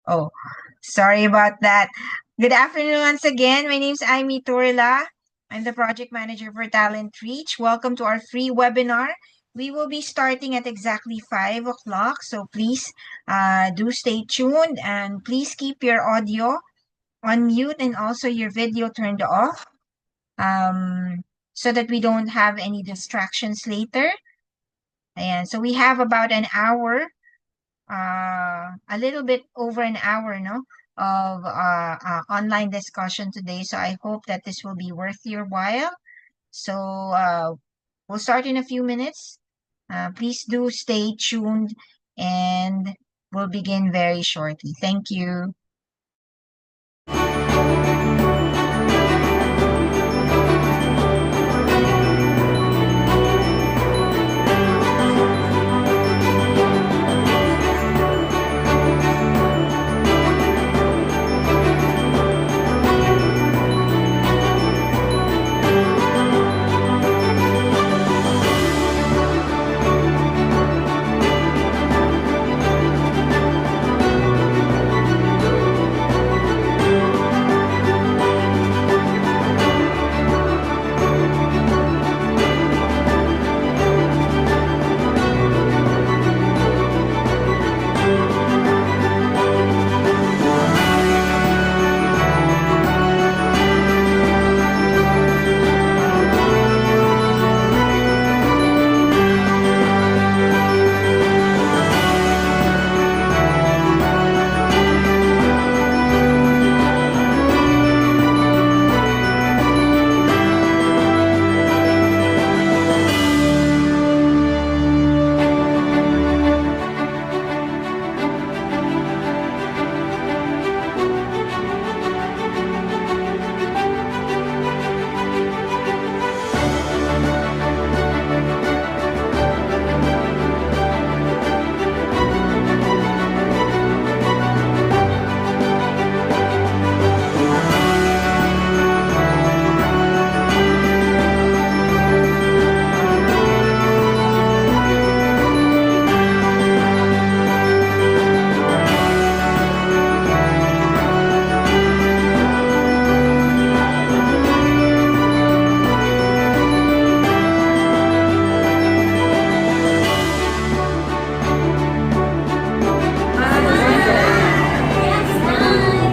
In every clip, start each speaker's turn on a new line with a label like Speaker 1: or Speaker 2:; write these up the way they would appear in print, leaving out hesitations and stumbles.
Speaker 1: Oh, sorry about that. Good afternoon once again. My name is Amy Torla. I'm the project manager for Talent Reach. Welcome to our free webinar. We will be starting at exactly 5 o'clock, so please do stay tuned and please keep your audio on mute and also your video turned off so that we don't have any distractions later. And so we have about an hour, a little bit over an hour, no, of online discussion today. So I hope that this will be worth your while. So we'll start in a few minutes. Please do stay tuned and we'll begin very shortly. Thank you.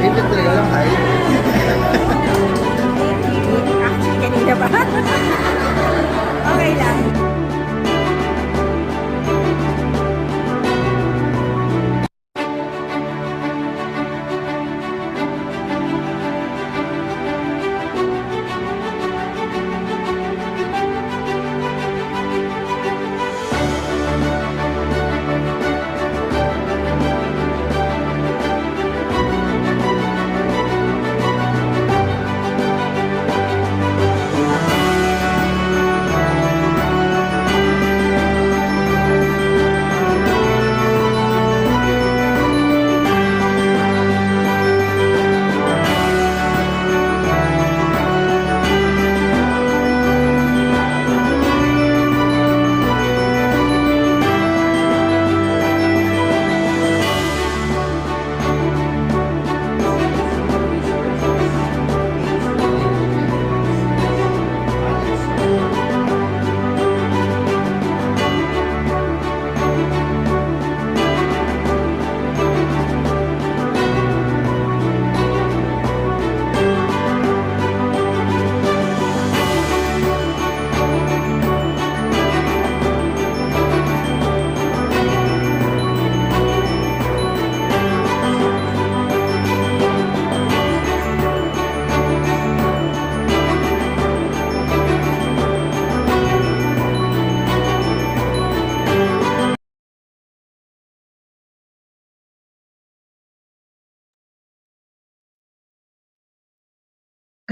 Speaker 2: Favorite talaga lang, hi.
Speaker 3: Actually, kanina ba? Okay lang.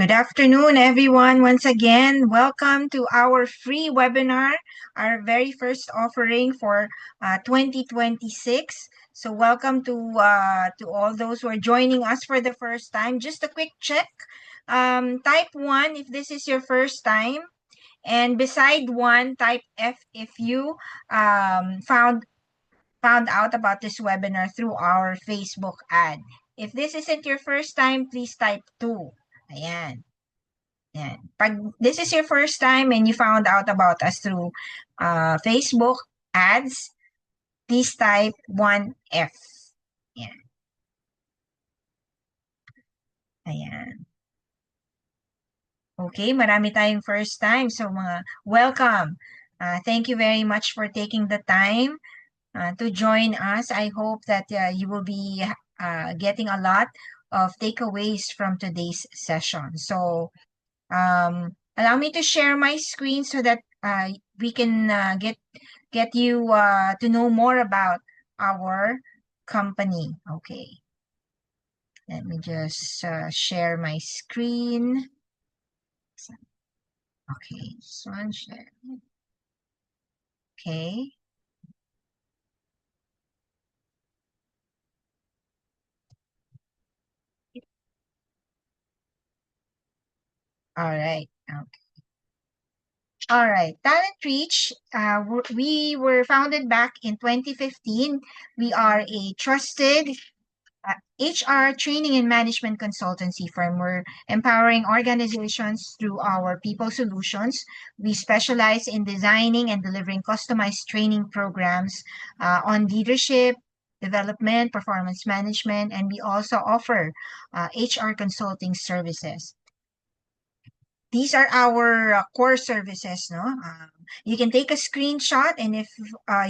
Speaker 1: Good afternoon, everyone. Once again, welcome to our free webinar, our very first offering for 2026. So welcome to all those who are joining us for the first time. Just a quick check. Type 1 if this is your first time. And beside 1, type F if you found found out about this webinar through our Facebook ad. If this isn't your first time, please type 2. Ayan. Ayan. Pag this is your first time and you found out about us through Facebook ads, please type 1F. Ayan. Ayan. Okay, marami tayong first time. So mga welcome. Thank you very much for taking the time to join us. I hope that you will be getting a lot of takeaways from today's session. So allow me to share my screen so that we can get you to know more about our company. Okay. Let me just share my screen. Okay, this one share. Okay. All right. Okay. All right. Talent Reach, we were founded back in 2015. We are a trusted HR training and management consultancy firm. We're empowering organizations through our people solutions. We specialize in designing and delivering customized training programs on leadership, development, performance management, and we also offer HR consulting services. These are our core services, no? You can take a screenshot, and if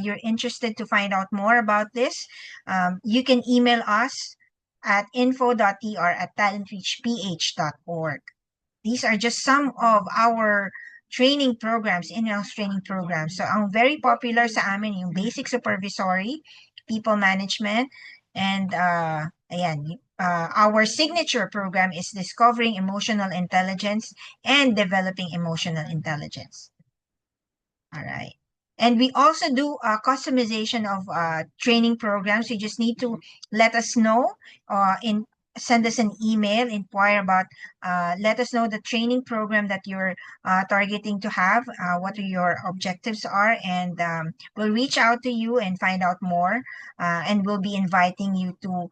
Speaker 1: you're interested to find out more about this, you can email us at info.er@talentreachph.org. These are just some of our training programs, in-house training programs. So, ang very popular sa amin yung basic supervisory, people management, and ayan, our signature program is Discovering Emotional Intelligence and Developing Emotional Intelligence. All right. And we also do customization of training programs. You just need to let us know send us an email, inquire about, let us know the training program that you're targeting to have, what your objectives are, and we'll reach out to you and find out more, and we'll be inviting you to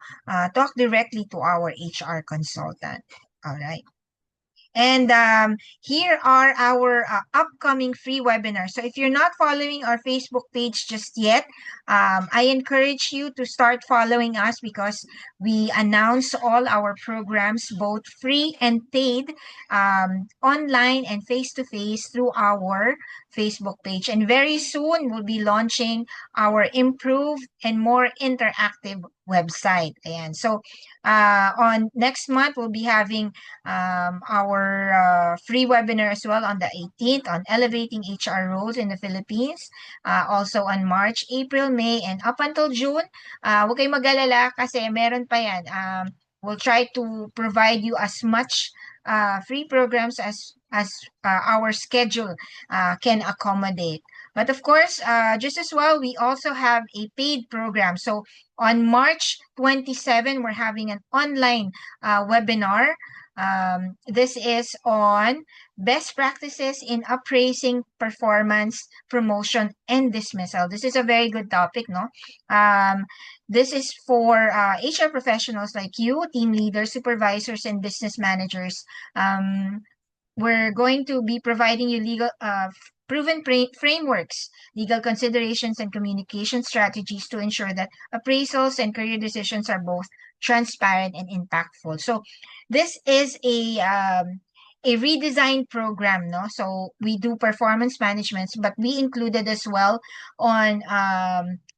Speaker 1: talk directly to our HR consultant. All right. And here are our upcoming free webinars. So if you're not following our Facebook page just yet, I encourage you to start following us because we announce all our programs, both free and paid, online and face-to-face through our Facebook page. And very soon, we'll be launching our improved and more interactive website. Ayan. So on next month, we'll be having our free webinar as well on the 18th on elevating HR roles in the Philippines. Also on March, April, May, and up until June. Huwag kayong mag-alala kasi meron pa yan. We'll try to provide you as much free programs as our schedule can accommodate. But of course, just as well, we also have a paid program. So on March 27, we're having an online webinar. This is on best practices in appraising performance, promotion, and dismissal. This is a very good topic, no? This is for HR professionals like you, team leaders, supervisors, and business managers. We're going to be providing you legal proven frameworks, legal considerations, and communication strategies to ensure that appraisals and career decisions are both transparent and impactful. So this is a redesigned program, no? So we do performance management, but we included as well on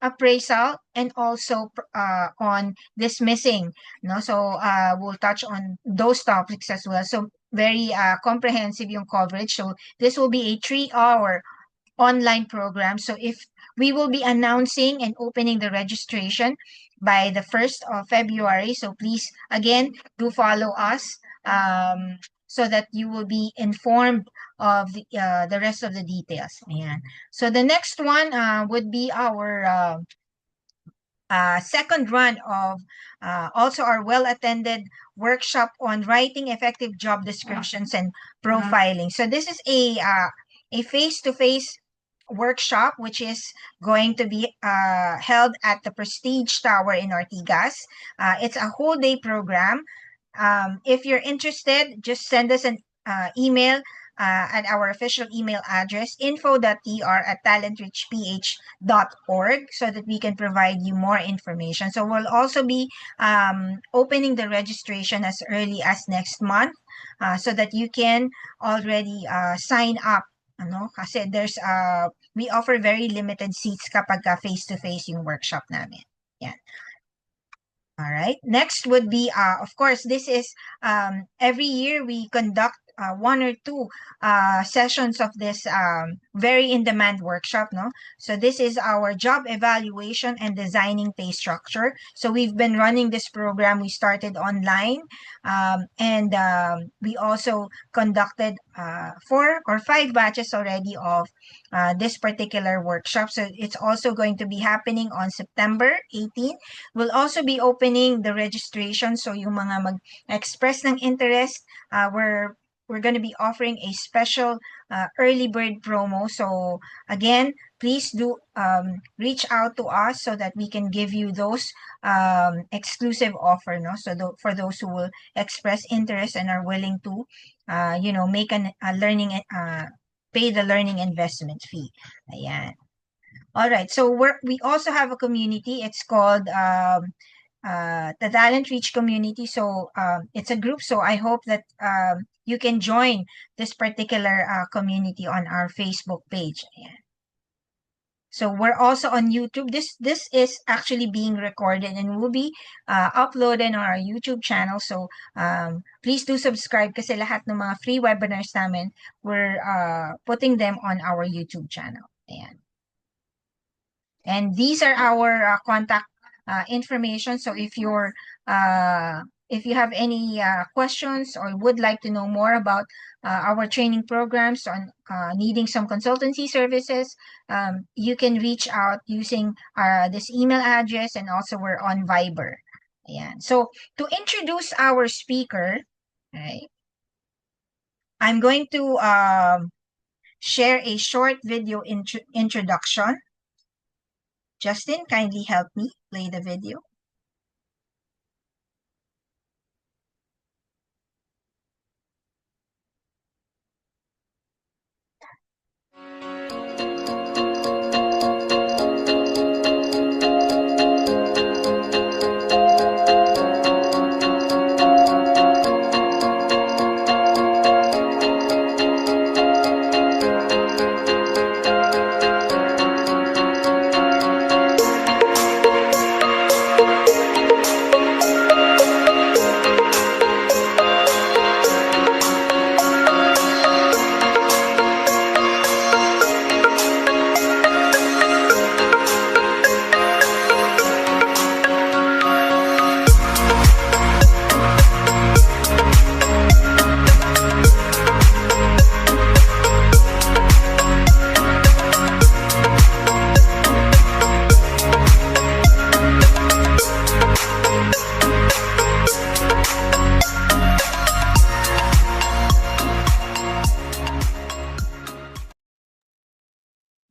Speaker 1: appraisal and also on dismissing, no? So we'll touch on those topics as well. So very comprehensive yung coverage. So this will be a 3-hour online program. So if we will be announcing and opening the registration by the 1st of February. So please, again, do follow us so that you will be informed of the rest of the details. Ayan. So the next one would be our second run of also our well-attended workshop on writing effective job descriptions and profiling. So this is a face-to-face workshop, which is going to be held at the Prestige Tower in Ortigas. It's a whole day program. If you're interested, just send us an email at our official email address, info.tr@talentreachph.org, so that we can provide you more information. So we'll also be opening the registration as early as next month, so that you can already sign up. Kasi we offer very limited seats kapag face-to-face yung workshop namin. Yan. All right. Next would be, of course, this is every year we conduct one or two sessions of this very in-demand workshop, no? So this is our job evaluation and designing pay structure. So we've been running this program. We started online, and we also conducted 4 or 5 batches already of this particular workshop. So it's also going to be happening on September 18. We'll also be opening the registration. So yung mga mag-express ng interest, we're going to be offering a special early bird promo. So again, please do reach out to us so that we can give you those exclusive offer, no? So for those who will express interest and are willing to, make a learning, pay the learning investment fee. Ayan. All right. So we also have a community. It's called the Talent Reach community. So it's a group. So I hope that you can join this particular community on our Facebook page. Ayan. So we're also on YouTube. This is actually being recorded and will be uploaded on our YouTube channel. So please do subscribe kasi lahat ng mga free webinars namin, we're putting them on our YouTube channel. Ayan. And these are our contact information. So if you have any questions or would like to know more about our training programs on needing some consultancy services, you can reach out using this email address, and also we're on Viber. Ayan. So to introduce our speaker, right, I'm going to share a short video introduction. Justin, kindly help me play the video.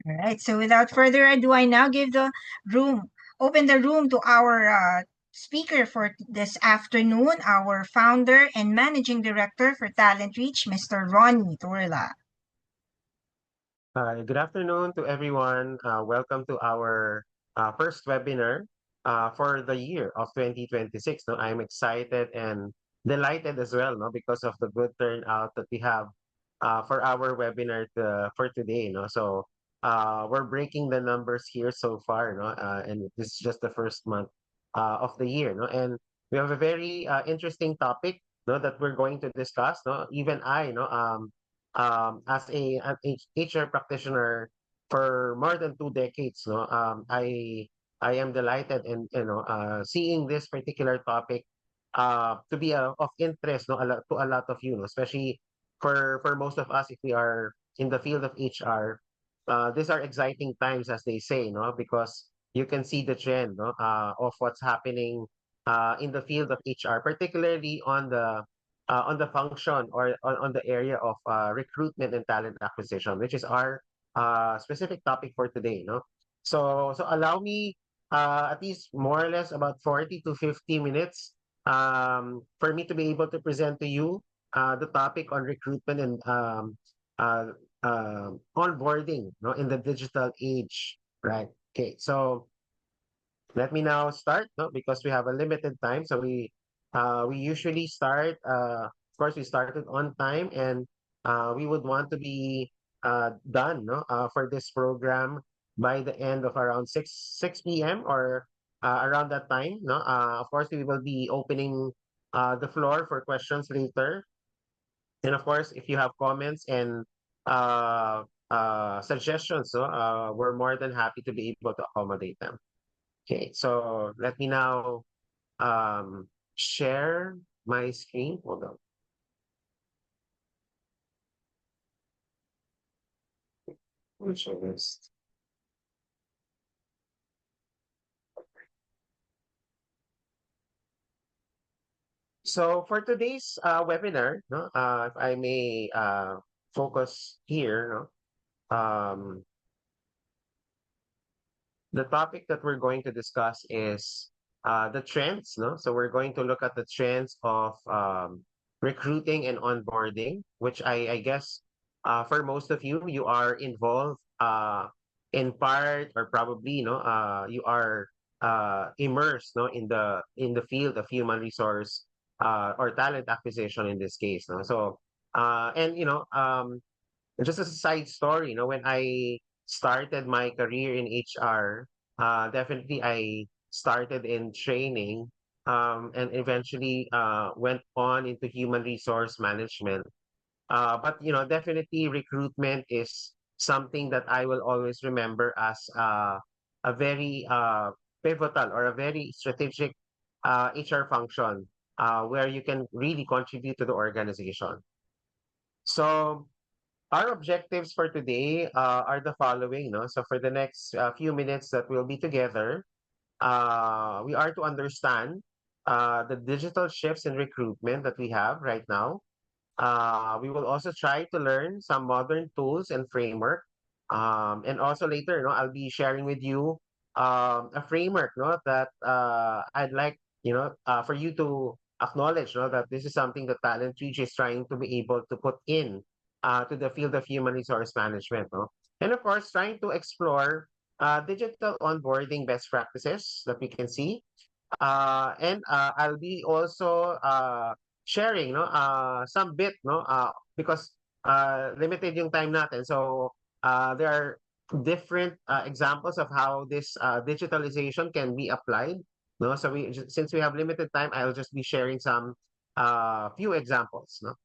Speaker 1: All right. So without further ado, I now open the room to our speaker for this afternoon, our founder and managing director for Talent Reach, Mr. Ronnie Turla.
Speaker 4: Hi, good afternoon to everyone. Welcome to our first webinar for the year of 2026. No, I'm excited and delighted as well, no, because of the good turnout that we have for our webinar for today. No, so we're breaking the numbers here so far, no, and this is just the first month of the year, no, and we have a very interesting topic, no, that we're going to discuss. No, even I, no, as an HR practitioner for more than 2 decades, no, I am delighted and seeing this particular topic to be of interest, no, to a lot of you, no, especially for most of us if we are in the field of HR. These are exciting times, as they say, no, because you can see the trend, no, of what's happening in the field of HR, particularly on the function or on the area of recruitment and talent acquisition, which is our specific topic for today, no? So allow me at least more or less about 40 to 50 minutes for me to be able to present to you the topic on recruitment and uh, onboarding, no, in the digital age, right? Okay, so let me now start, no, because we have a limited time. So we usually start. Of course, we started on time, and we would want to be done, no, for this program by the end of around six p.m. or around that time. No, of course, we will be opening the floor for questions later, and of course, if you have comments and uh, suggestions, so we're more than happy to be able to accommodate them. Okay, so let me now share my screen. Hold on. Let show this. So for today's webinar, no, if I may focus here, no, the topic that we're going to discuss is the trends, no? So we're going to look at the trends of recruiting and onboarding, which I guess for most of you, you are involved in part or probably, you are immersed, no, in the field of human resource or talent acquisition in this case, no? So and just as a side story, when I started my career in HR, definitely I started in training and eventually went on into human resource management. But definitely recruitment is something that I will always remember as a very pivotal or a very strategic HR function where you can really contribute to the organization. So our objectives for today are the following. No? So for the next few minutes that we'll be together, we are to understand the digital shifts in recruitment that we have right now. We will also try to learn some modern tools and framework. And also later, I'll be sharing with you a framework, that I'd like, for you to acknowledge, that this is something that Talent Reach is trying to be able to put in to the field of human resource management, no? And of course, trying to explore digital onboarding best practices that we can see. And I'll be also sharing some bit because limited yung time natin. So there are different examples of how this digitalization can be applied. No, so since we have limited time, I'll just be sharing some few examples. No,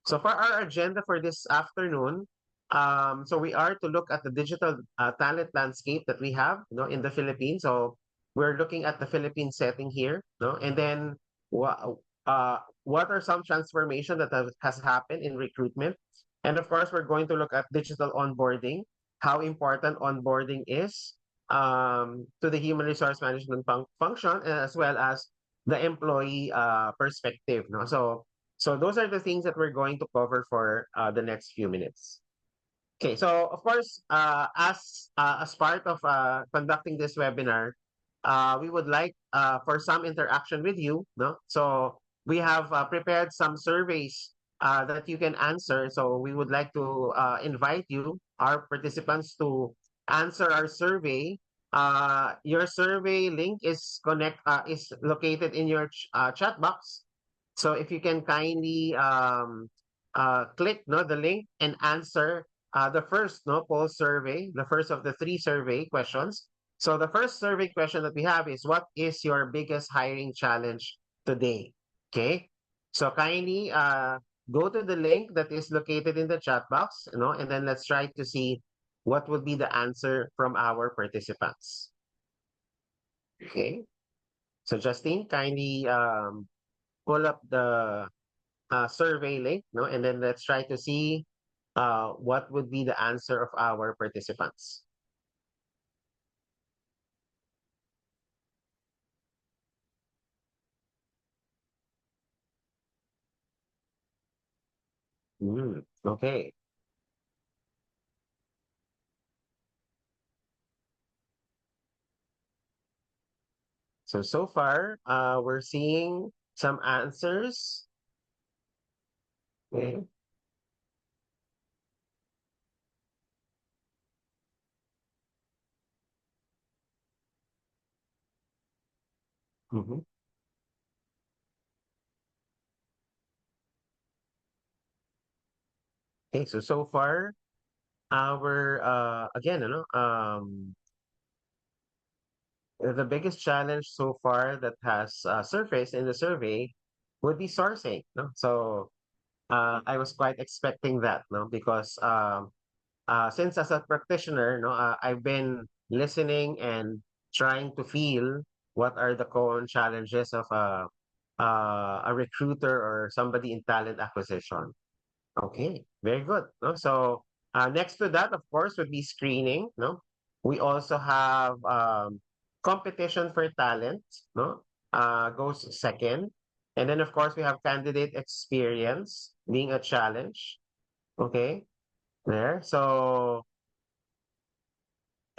Speaker 4: so for our agenda for this afternoon, so we are to look at the digital talent landscape that we have, in the Philippines. So we're looking at the Philippine setting here, no, and then what are some transformation that has happened in recruitment, and of course we're going to look at digital onboarding, how important onboarding is to the human resource management function, as well as the employee perspective, no. So those are the things that we're going to cover for the next few minutes. Okay, so of course, as part of conducting this webinar, we would like for some interaction with you. No, so we have prepared some surveys that you can answer. So we would like to invite you, our participants, to answer our survey. Your survey link is located in your chat box. So if you can kindly click the link and answer the first poll survey, the first of the three survey questions. So the first survey question that we have is, what is your biggest hiring challenge today? Okay. So kindly go to the link that is located in the chat box, and then let's try to see what would be the answer from our participants. Okay. So Justine, kindly pull up the survey link, and then let's try to see what would be the answer of our participants. Okay. So far, we're seeing some answers. Okay. Mhm. Okay, so far, our again, the biggest challenge so far that has surfaced in the survey would be sourcing. No? So I was quite expecting that, no, because since as a practitioner, no, I've been listening and trying to feel what are the common challenges of a recruiter or somebody in talent acquisition. Okay, very good. No? So next to that, of course, would be screening. No, we also have competition for talent. No, goes second, and then of course we have candidate experience being a challenge. Okay, there. So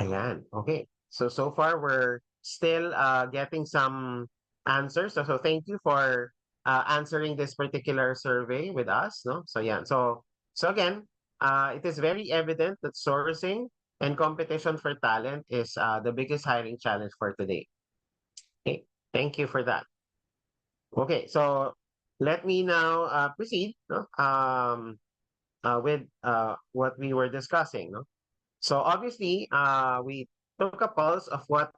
Speaker 4: ayan. Okay. So far we're still getting some answers. So thank you for answering this particular survey with us. No. So yeah. So again, it is very evident that sourcing and competition for talent is the biggest hiring challenge for today. Okay. Thank you for that. Okay. So let me now proceed. No. With what we were discussing. No. So obviously, we took a pulse of what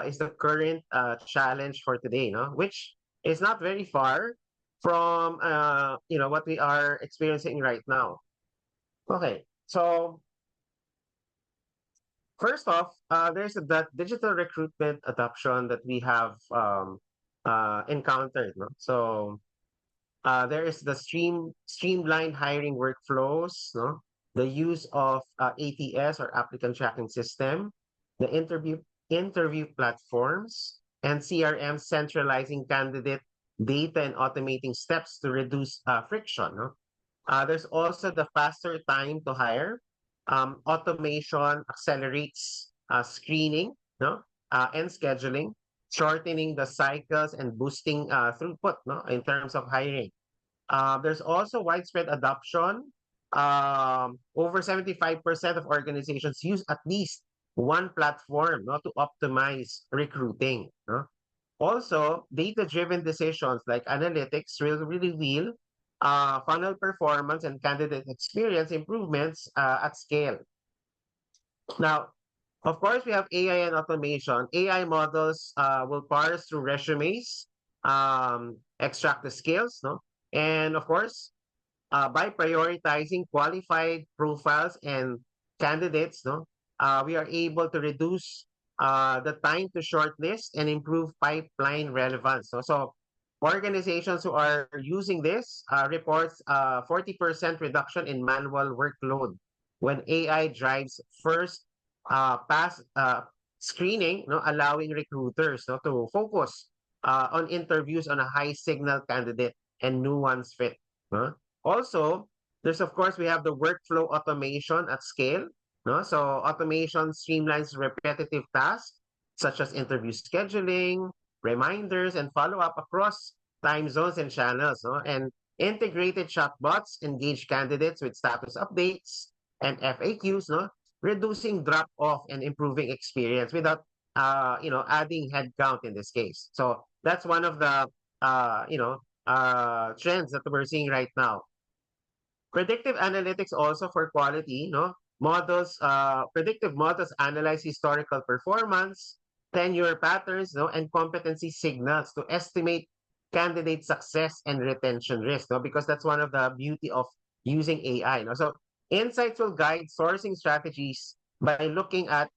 Speaker 4: is the current challenge for today, no? Which is not very far from what we are experiencing right now. Okay, so first off, there's that digital recruitment adoption that we have encountered, no? So there is the streamlined hiring workflows, no? The use of ATS or applicant tracking system, the interview platforms, and CRM centralizing candidate data and automating steps to reduce friction. No? There's also the faster time to hire. Automation accelerates screening, no? And scheduling, shortening the cycles and boosting throughput, no? In terms of hiring. There's also widespread adoption. Over 75% of organizations use at least one platform, no, to optimize recruiting. No? Also, data-driven decisions like analytics will really reveal funnel performance and candidate experience improvements at scale. Now, of course, we have AI and automation. AI models will parse through resumes, extract the skills, no? And of course, by prioritizing qualified profiles and candidates, no, we are able to reduce the time to shortlist and improve pipeline relevance. So organizations who are using this reports 40% reduction in manual workload when AI drives first pass screening, no, allowing recruiters, no, to focus on interviews on a high signal candidate and nuance fit. No? Also, there's of course we have the workflow automation at scale. No? So automation streamlines repetitive tasks such as interview scheduling, reminders, and follow-up across time zones and channels. No? And integrated chatbots engage candidates with status updates and FAQs, no? Reducing drop-off and improving experience without adding headcount in this case. So that's one of the trends that we're seeing right now. Predictive analytics also for quality, no? Predictive models analyze historical performance, tenure patterns, no, and competency signals to estimate candidate success and retention risk, no? Because that's one of the beauty of using AI, no? So insights will guide sourcing strategies by looking at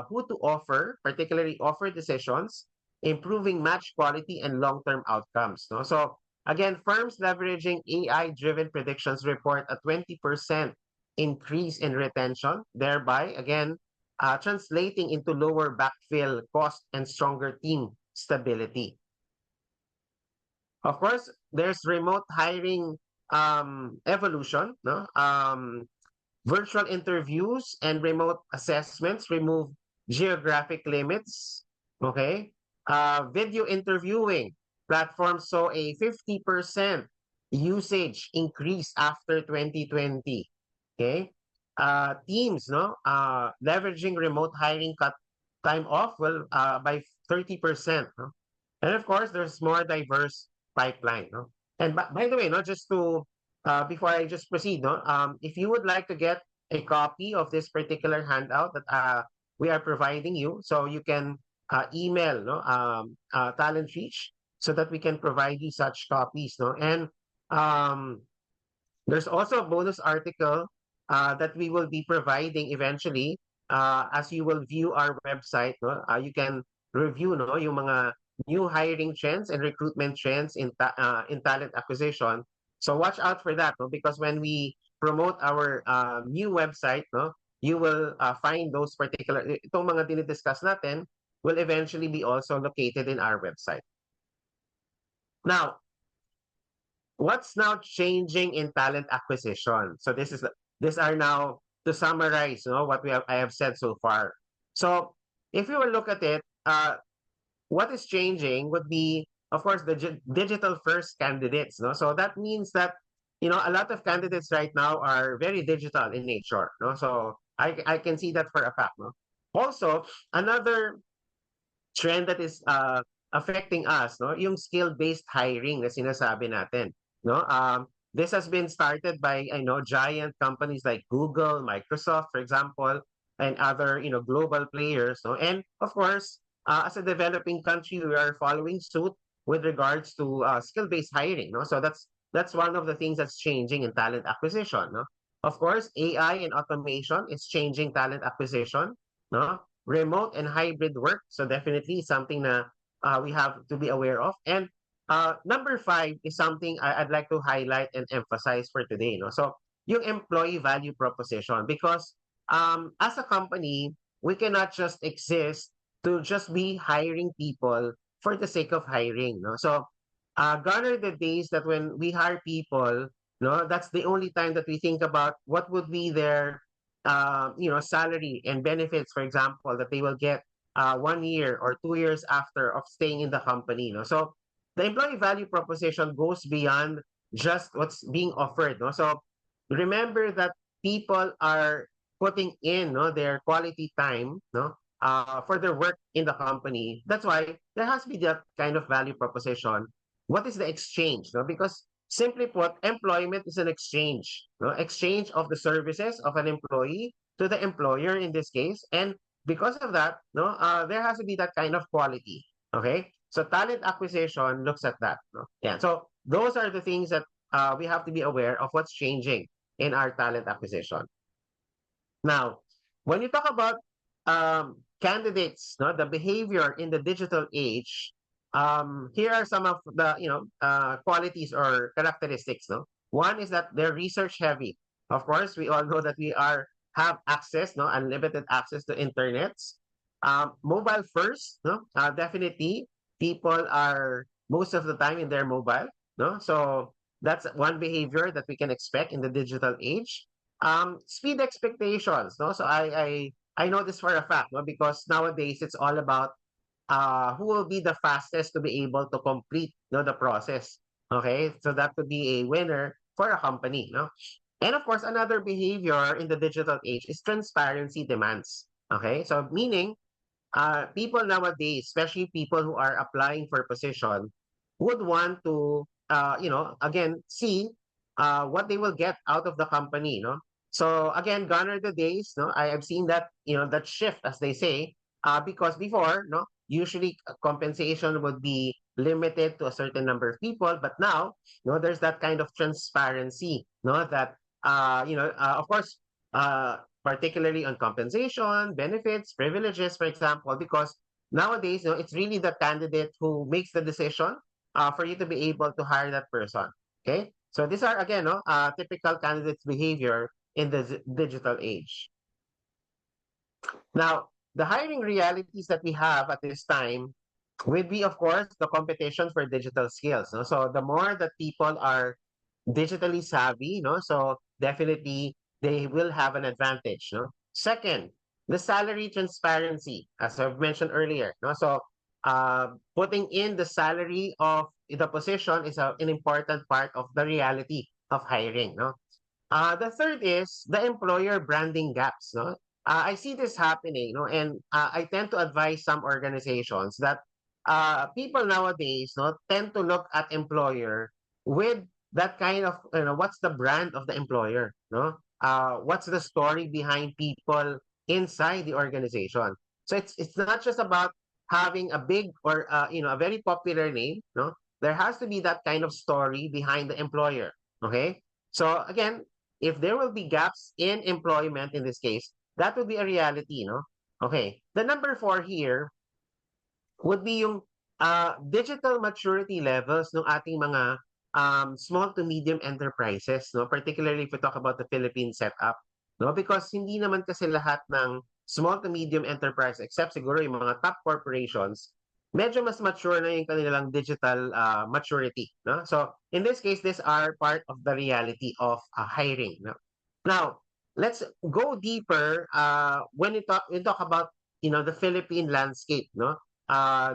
Speaker 4: who to offer, particularly offer decisions, improving match quality and long-term outcomes, no? So again, firms leveraging AI-driven predictions report a 20% increase in retention, thereby, again, translating into lower backfill cost and stronger team stability. Of course, there's remote hiring evolution. No? Virtual interviews and remote assessments remove geographic limits. Okay. Video interviewing platforms saw a 50% usage increase after 2020. Okay. Teams, no, leveraging remote hiring cut time off well by 30%. No? And of course, there's more diverse pipeline. No? And by the way, no, just to before I just proceed, no, if you would like to get a copy of this particular handout that we are providing you, so you can email no Talent Reach so that we can provide you such copies. No, and um, there's also a bonus article that we will be providing eventually as you will view our website. No? You can review no, yung mga new hiring trends and recruitment trends in talent acquisition. So watch out for that no? Because when we promote our new website, no, you will find those particular, itong mga dinidiscuss natin will eventually be also located in our website. Now, what's now changing in talent acquisition? So these are now to summarize, you know, what I have said so far. So if you will look at it, what is changing would be, of course, the digital first candidates. No, so that means that you know a lot of candidates right now are very digital in nature. No, so I can see that for a fact. No, also another trend that is affecting us, no, yung skill-based hiring na sinasabi natin, no? This has been started by, I know, giant companies like Google, Microsoft, for example, and other, you know, global players, no? And of course, as a developing country, we are following suit with regards to skill-based hiring, no? So that's one of the things that's changing in talent acquisition, no? Of course, AI and automation is changing talent acquisition, no? Remote and hybrid work. So definitely something that we have to be aware of. And number 5 is something I'd like to highlight and emphasize for today. No? So yung employee value proposition, because as a company, we cannot just exist to just be hiring people for the sake of hiring. No? So gone are the days that when we hire people, no, that's the only time that we think about what would be their you know, salary and benefits, for example, that they will get 1 year or 2 years after of staying in the company. No? So the employee value proposition goes beyond just what's being offered. No? So remember that people are putting in no, their quality time no, for their work in the company. That's why there has to be that kind of value proposition. What is the exchange? No? Because simply put, employment is an exchange, no? Exchange of the services of an employee to the employer in this case. And because of that, no, there has to be that kind of quality. Okay, so talent acquisition looks at that. No? Yeah, so those are the things that we have to be aware of what's changing in our talent acquisition. Now, when you talk about candidates, no, the behavior in the digital age, here are some of the you know qualities or characteristics. No, one is that they're research heavy. Of course, we all know that we are have access, no, unlimited access to internets. Mobile first, no, definitely people are most of the time in their mobile, no, so that's one behavior that we can expect in the digital age. Speed expectations, no, so I know this for a fact, no, because nowadays it's all about who will be the fastest to be able to complete no, the process. Okay, so that could be a winner for a company. No, and of course, another behavior in the digital age is transparency demands. Okay, so meaning people nowadays, especially people who are applying for position, would want to you know again see what they will get out of the company. No, so again, gone are the days. No, I have seen that you know that shift as they say because before no usually compensation would be limited to a certain number of people, but now no there's that kind of transparency no that you know of course particularly on compensation, benefits, privileges, for example, because nowadays, you know, it's really the candidate who makes the decision for you to be able to hire that person. Okay, so these are again, no, typical candidates' behavior in the digital age. Now, the hiring realities that we have at this time would be, of course, the competition for digital skills. No? So the more that people are digitally savvy, no, so definitely they will have an advantage. No? Second, the salary transparency, as I've mentioned earlier. No? So putting in the salary of the position is an important part of the reality of hiring, no? The third is the employer branding gaps, no? I see this happening, no, and I tend to advise some organizations that people nowadays, no, tend to look at employer with that kind of, what's the brand of the employer, no? What's the story behind people inside the organization? So it's not just about having a big or a very popular name, no? There has to be that kind of story behind the employer. Okay. So again, if there will be gaps in employment in this case, that would be a reality, no? Okay. The number 4 here would be yung digital maturity levels ng ating mga small to medium enterprises, no? Particularly if we talk about the Philippine setup, no? Because hindi naman kasi lahat ng small to medium enterprise, except siguro yung mga top corporations, medyo mas mature na yung kanilang digital maturity, no? So in this case, these are part of the reality of hiring, no? Now, let's go deeper when we talk about the Philippine landscape, no?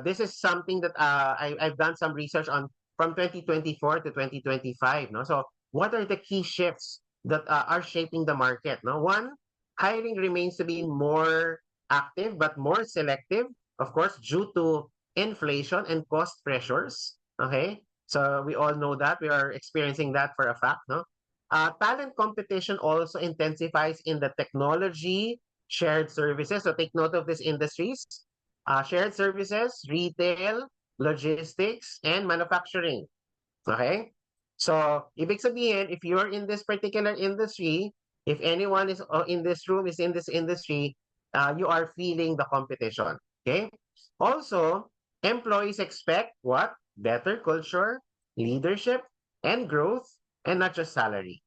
Speaker 4: This is something that I've done some research on from 2024 to 2025. No, so what are the key shifts that are shaping the market? No, one, hiring remains to be more active but more selective, of course, due to inflation and cost pressures. Okay, so we all know that we are experiencing that for a fact. No, talent competition also intensifies in the technology, shared services. So take note of these industries: shared services, retail, logistics, and manufacturing. Okay? So, ibig sabihin, if you're in this particular industry, if anyone is in this room is in this industry, you are feeling the competition. Okay? Also, employees expect what? Better culture, leadership, and growth, and not just salary.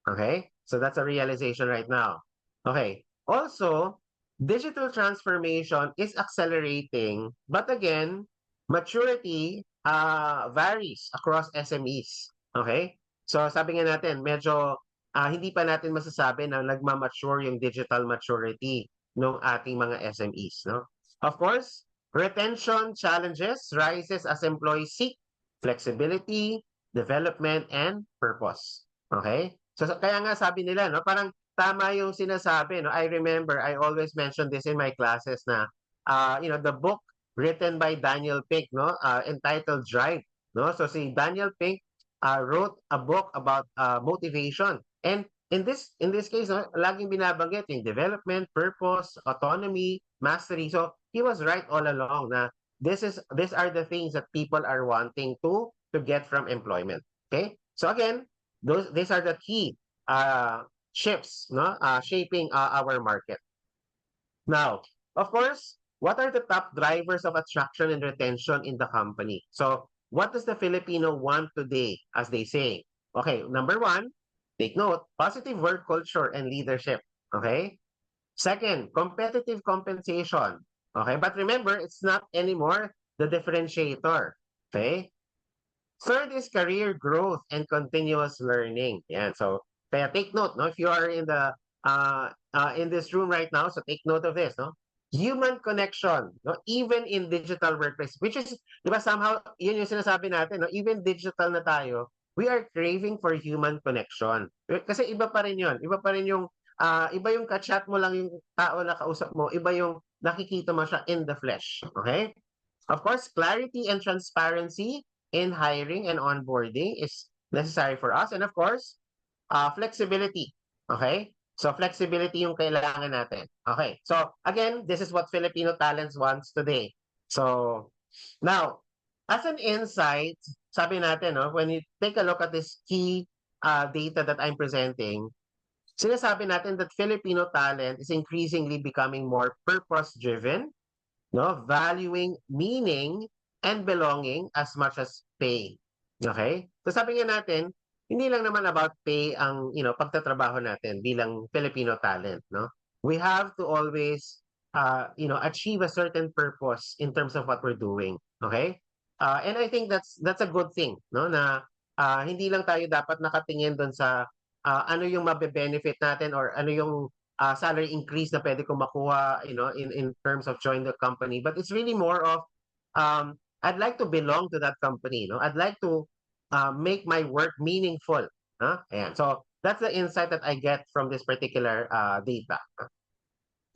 Speaker 4: Okay? So that's a realization right now. Okay. Also, digital transformation is accelerating, but again, maturity varies across SMEs. Okay? So sabi nga natin, medyo hindi pa natin masasabi na nagmamature yung digital maturity ng ating mga SMEs. No? Of course, retention challenges rises as employees seek flexibility, development, and purpose. Okay? So kaya nga sabi nila, no, parang tama yung sinasabi, no. I remember I always mention this in my classes na the book written by Daniel Pink, no, entitled Drive, no. So si Daniel Pink wrote a book about motivation. And in this case, no, laging binabanggit yung development, purpose, autonomy, mastery. So he was right all along na these are the things that people are wanting to get from employment. Okay? So again, these are the key shifts, no, shaping our market. Now, of course, what are the top drivers of attraction and retention in the company? So, what does the Filipino want today, as they say? Okay, number 1, take note, positive work culture and leadership. Okay. Second, competitive compensation. Okay, but remember, it's not anymore the differentiator. Okay. Third is career growth and continuous learning. Yeah. So kaya take note, no? If you are in this room right now, so take note of this, no? Human connection, no? Even in digital workplace, which is, di ba, somehow, yun yung sinasabi natin, no? Even digital na tayo, we are craving for human connection. Kasi iba pa rin yun. Iba pa rin yung, iba yung ka-chat mo lang yung tao na kausap mo, iba yung nakikita mo siya in the flesh. Okay? Of course, clarity and transparency in hiring and onboarding is necessary for us. And of course, flexibility. Okay? So flexibility yung kailangan natin. Okay. So again, this is what Filipino Talents wants today. So now, as an insight, sabi natin, no, when you take a look at this key data that I'm presenting, sinasabi natin that Filipino talent is increasingly becoming more purpose-driven, no, valuing meaning and belonging as much as pay. Okay? So sabi nga natin, hindi lang naman about pay ang, pagtatrabaho natin bilang Filipino talent, no? We have to always achieve a certain purpose in terms of what we're doing. Okay? And I think that's a good thing, no? Na hindi lang tayo dapat nakatingin doon sa ano yung mabe-benefit natin or ano yung salary increase na pwede kong makuha, in terms of joining the company. But it's really more of I'd like to belong to that company, no? I'd like to make my work meaningful. Ayan. So that's the insight that I get from this particular data.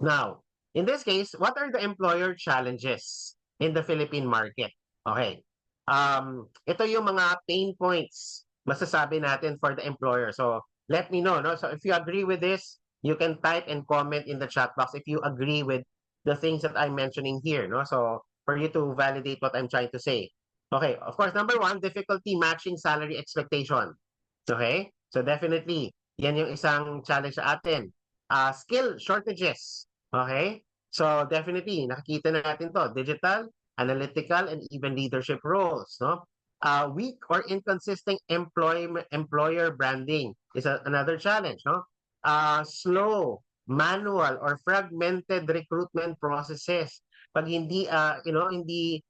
Speaker 4: Now, in this case, what are the employer challenges in the Philippine market? Okay. Ito yung mga pain points masasabi natin for the employer. So, let me know, no? So, if you agree with this, you can type and comment in the chat box if you agree with the things that I'm mentioning here, no? So, for you to validate what I'm trying to say. Okay, of course, number one, difficulty matching salary expectation. Okay? So, definitely, yan yung isang challenge sa atin. Skill shortages. Okay? So definitely, nakikita natin to. Digital, analytical, and even leadership roles. No? Weak or inconsistent employer branding is another challenge. No? Slow, manual, or fragmented recruitment processes. Pag hindi, hindi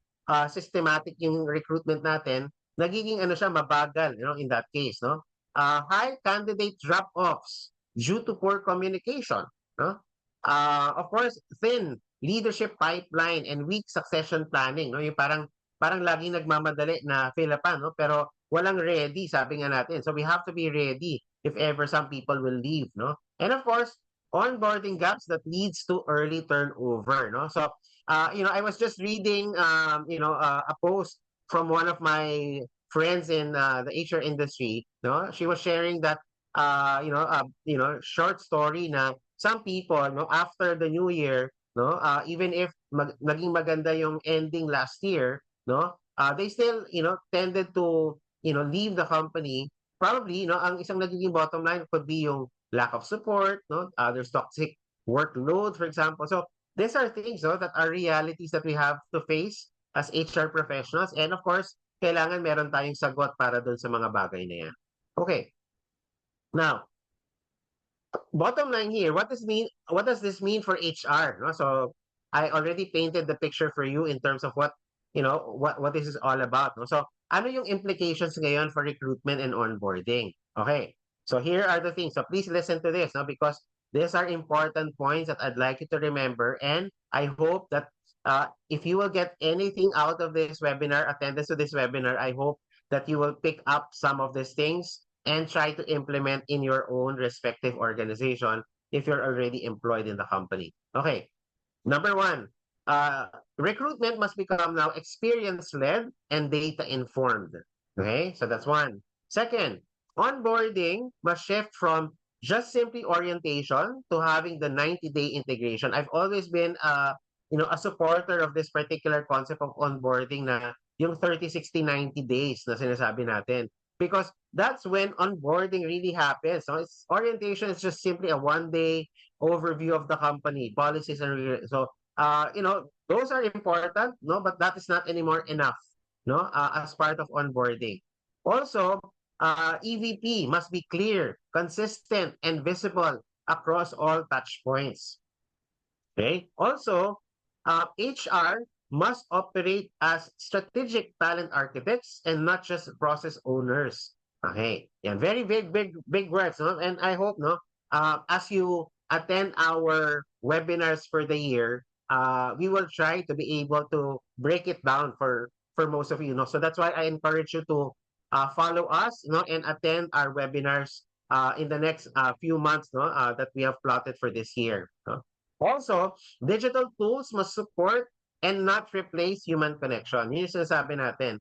Speaker 4: systematic yung recruitment natin, nagiging ano siya, mabagal, in that case. No? High candidate drop-offs due to poor communication. No? Of course, thin leadership pipeline and weak succession planning, no? Yung parang laging nagmamadali na Philippine, no? Pero walang ready, sabi nga natin. So we have to be ready if ever some people will leave, no? And of course, onboarding gaps that leads to early turnover, no? So, I was just reading, a post from one of my friends in the HR industry, no? She was sharing that, short story na some people, no, after the new year, no, even if naging maganda yung ending last year, no, they still, tended to, leave the company. Probably, ang isang nagiging bottom line could be yung lack of support, no, there's toxic workload, for example. So these are things, no, that are realities that we have to face as HR professionals. And of course, kailangan meron tayong sagot para dun sa mga bagay na yan. Okay. Now, bottom line here, what does this mean for HR? No? So I already painted the picture for you in terms of what this is all about. No? So ano yung implications ngayon for recruitment and onboarding? Okay. So here are the things. So please listen to this, no? Because these are important points that I'd like you to remember. And I hope that if you will get anything out of this webinar, attendance to this webinar, I hope that you will pick up some of these things and try to implement in your own respective organization if you're already employed in the company. Okay, number one, recruitment must become now experience-led and data-informed. Okay, so that's one. Second, onboarding must shift from just simply orientation to having the 90-day integration. I've always been, a supporter of this particular concept of onboarding na yung 30, 60, 90 days na sinasabi natin. Because that's when onboarding really happens. So it's orientation is just simply a one-day overview of the company, policies and so those are important, no, but that is not anymore enough, no, as part of onboarding. Also, EVP must be clear, consistent, and visible across all touch points. Okay. Also, HR must operate as strategic talent architects and not just process owners. Okay. Yan. Very big words. No? And I hope, no, as you attend our webinars for the year, we will try to be able to break it down for most of you. No? So that's why I encourage you to follow us, no, and attend our webinars in the next few months, no, that we have plotted for this year. No? Also, digital tools must support and not replace human connection. Yun yung sinasabi natin.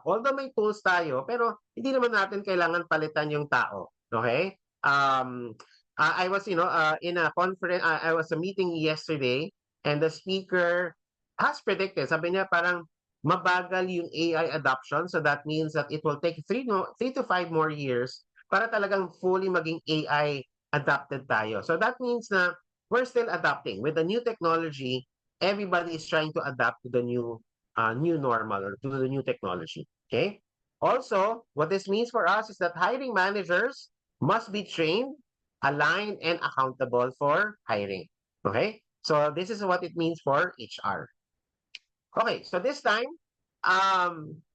Speaker 4: Although may tools tayo, pero hindi naman natin kailangan palitan yung tao. Okay? I was, in a conference, I was a meeting yesterday, and the speaker has predicted, sabi niya parang mabagal yung AI adoption. So that means that it will take 3 to 5 more years para talagang fully maging AI adapted tayo. So that means na we're still adapting. With the new technology, everybody is trying to adapt to the new normal or to the new technology. Okay. Also, what this means for us is that hiring managers must be trained, aligned, and accountable for hiring. Okay. So this is what it means for HR. Okay. So this time,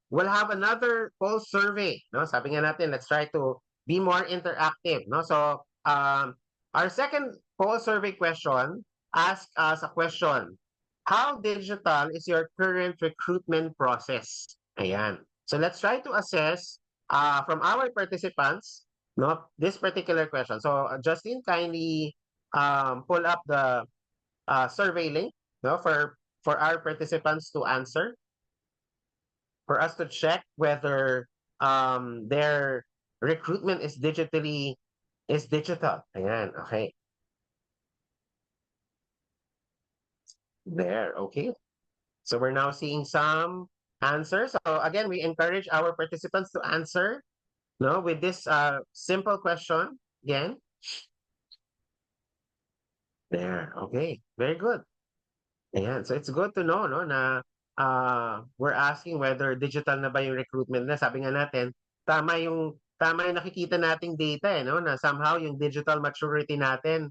Speaker 4: we'll have another poll survey. No, sabi nga natin, let's try to be more interactive. No, so our second poll survey question asks us a question. how digital is your current recruitment process? Ayan. So let's try to assess from our participants, no, this particular question. So Justin, kindly pull up the survey link, no, for our participants to answer, for us to check whether their recruitment is digital. Ayan, okay. There, okay. So we're now seeing some answers. So again, we encourage our participants to answer, no, with this simple question again. There, okay. Very good. Ayan. So it's good to know, no, na we're asking whether digital na ba yung recruitment na. Sabi nga natin, tama yung nakikita nating data, no, na somehow yung digital maturity natin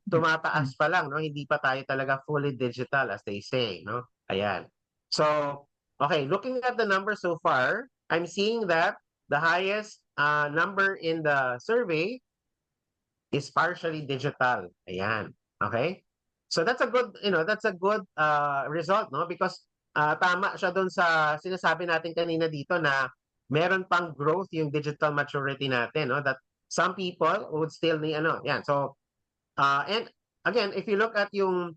Speaker 4: tumataas pa lang, no? Hindi pa tayo talaga fully digital as they say, no? Ayan. So, okay, looking at the numbers so far, I'm seeing that the highest number in the survey is partially digital. Ayan. Okay? So that's a good, that's a good result, no? Because tama siya doon sa sinasabi natin kanina dito na meron pang growth yung digital maturity natin, no? That some people would still need, yan. So, and again, if you look at yung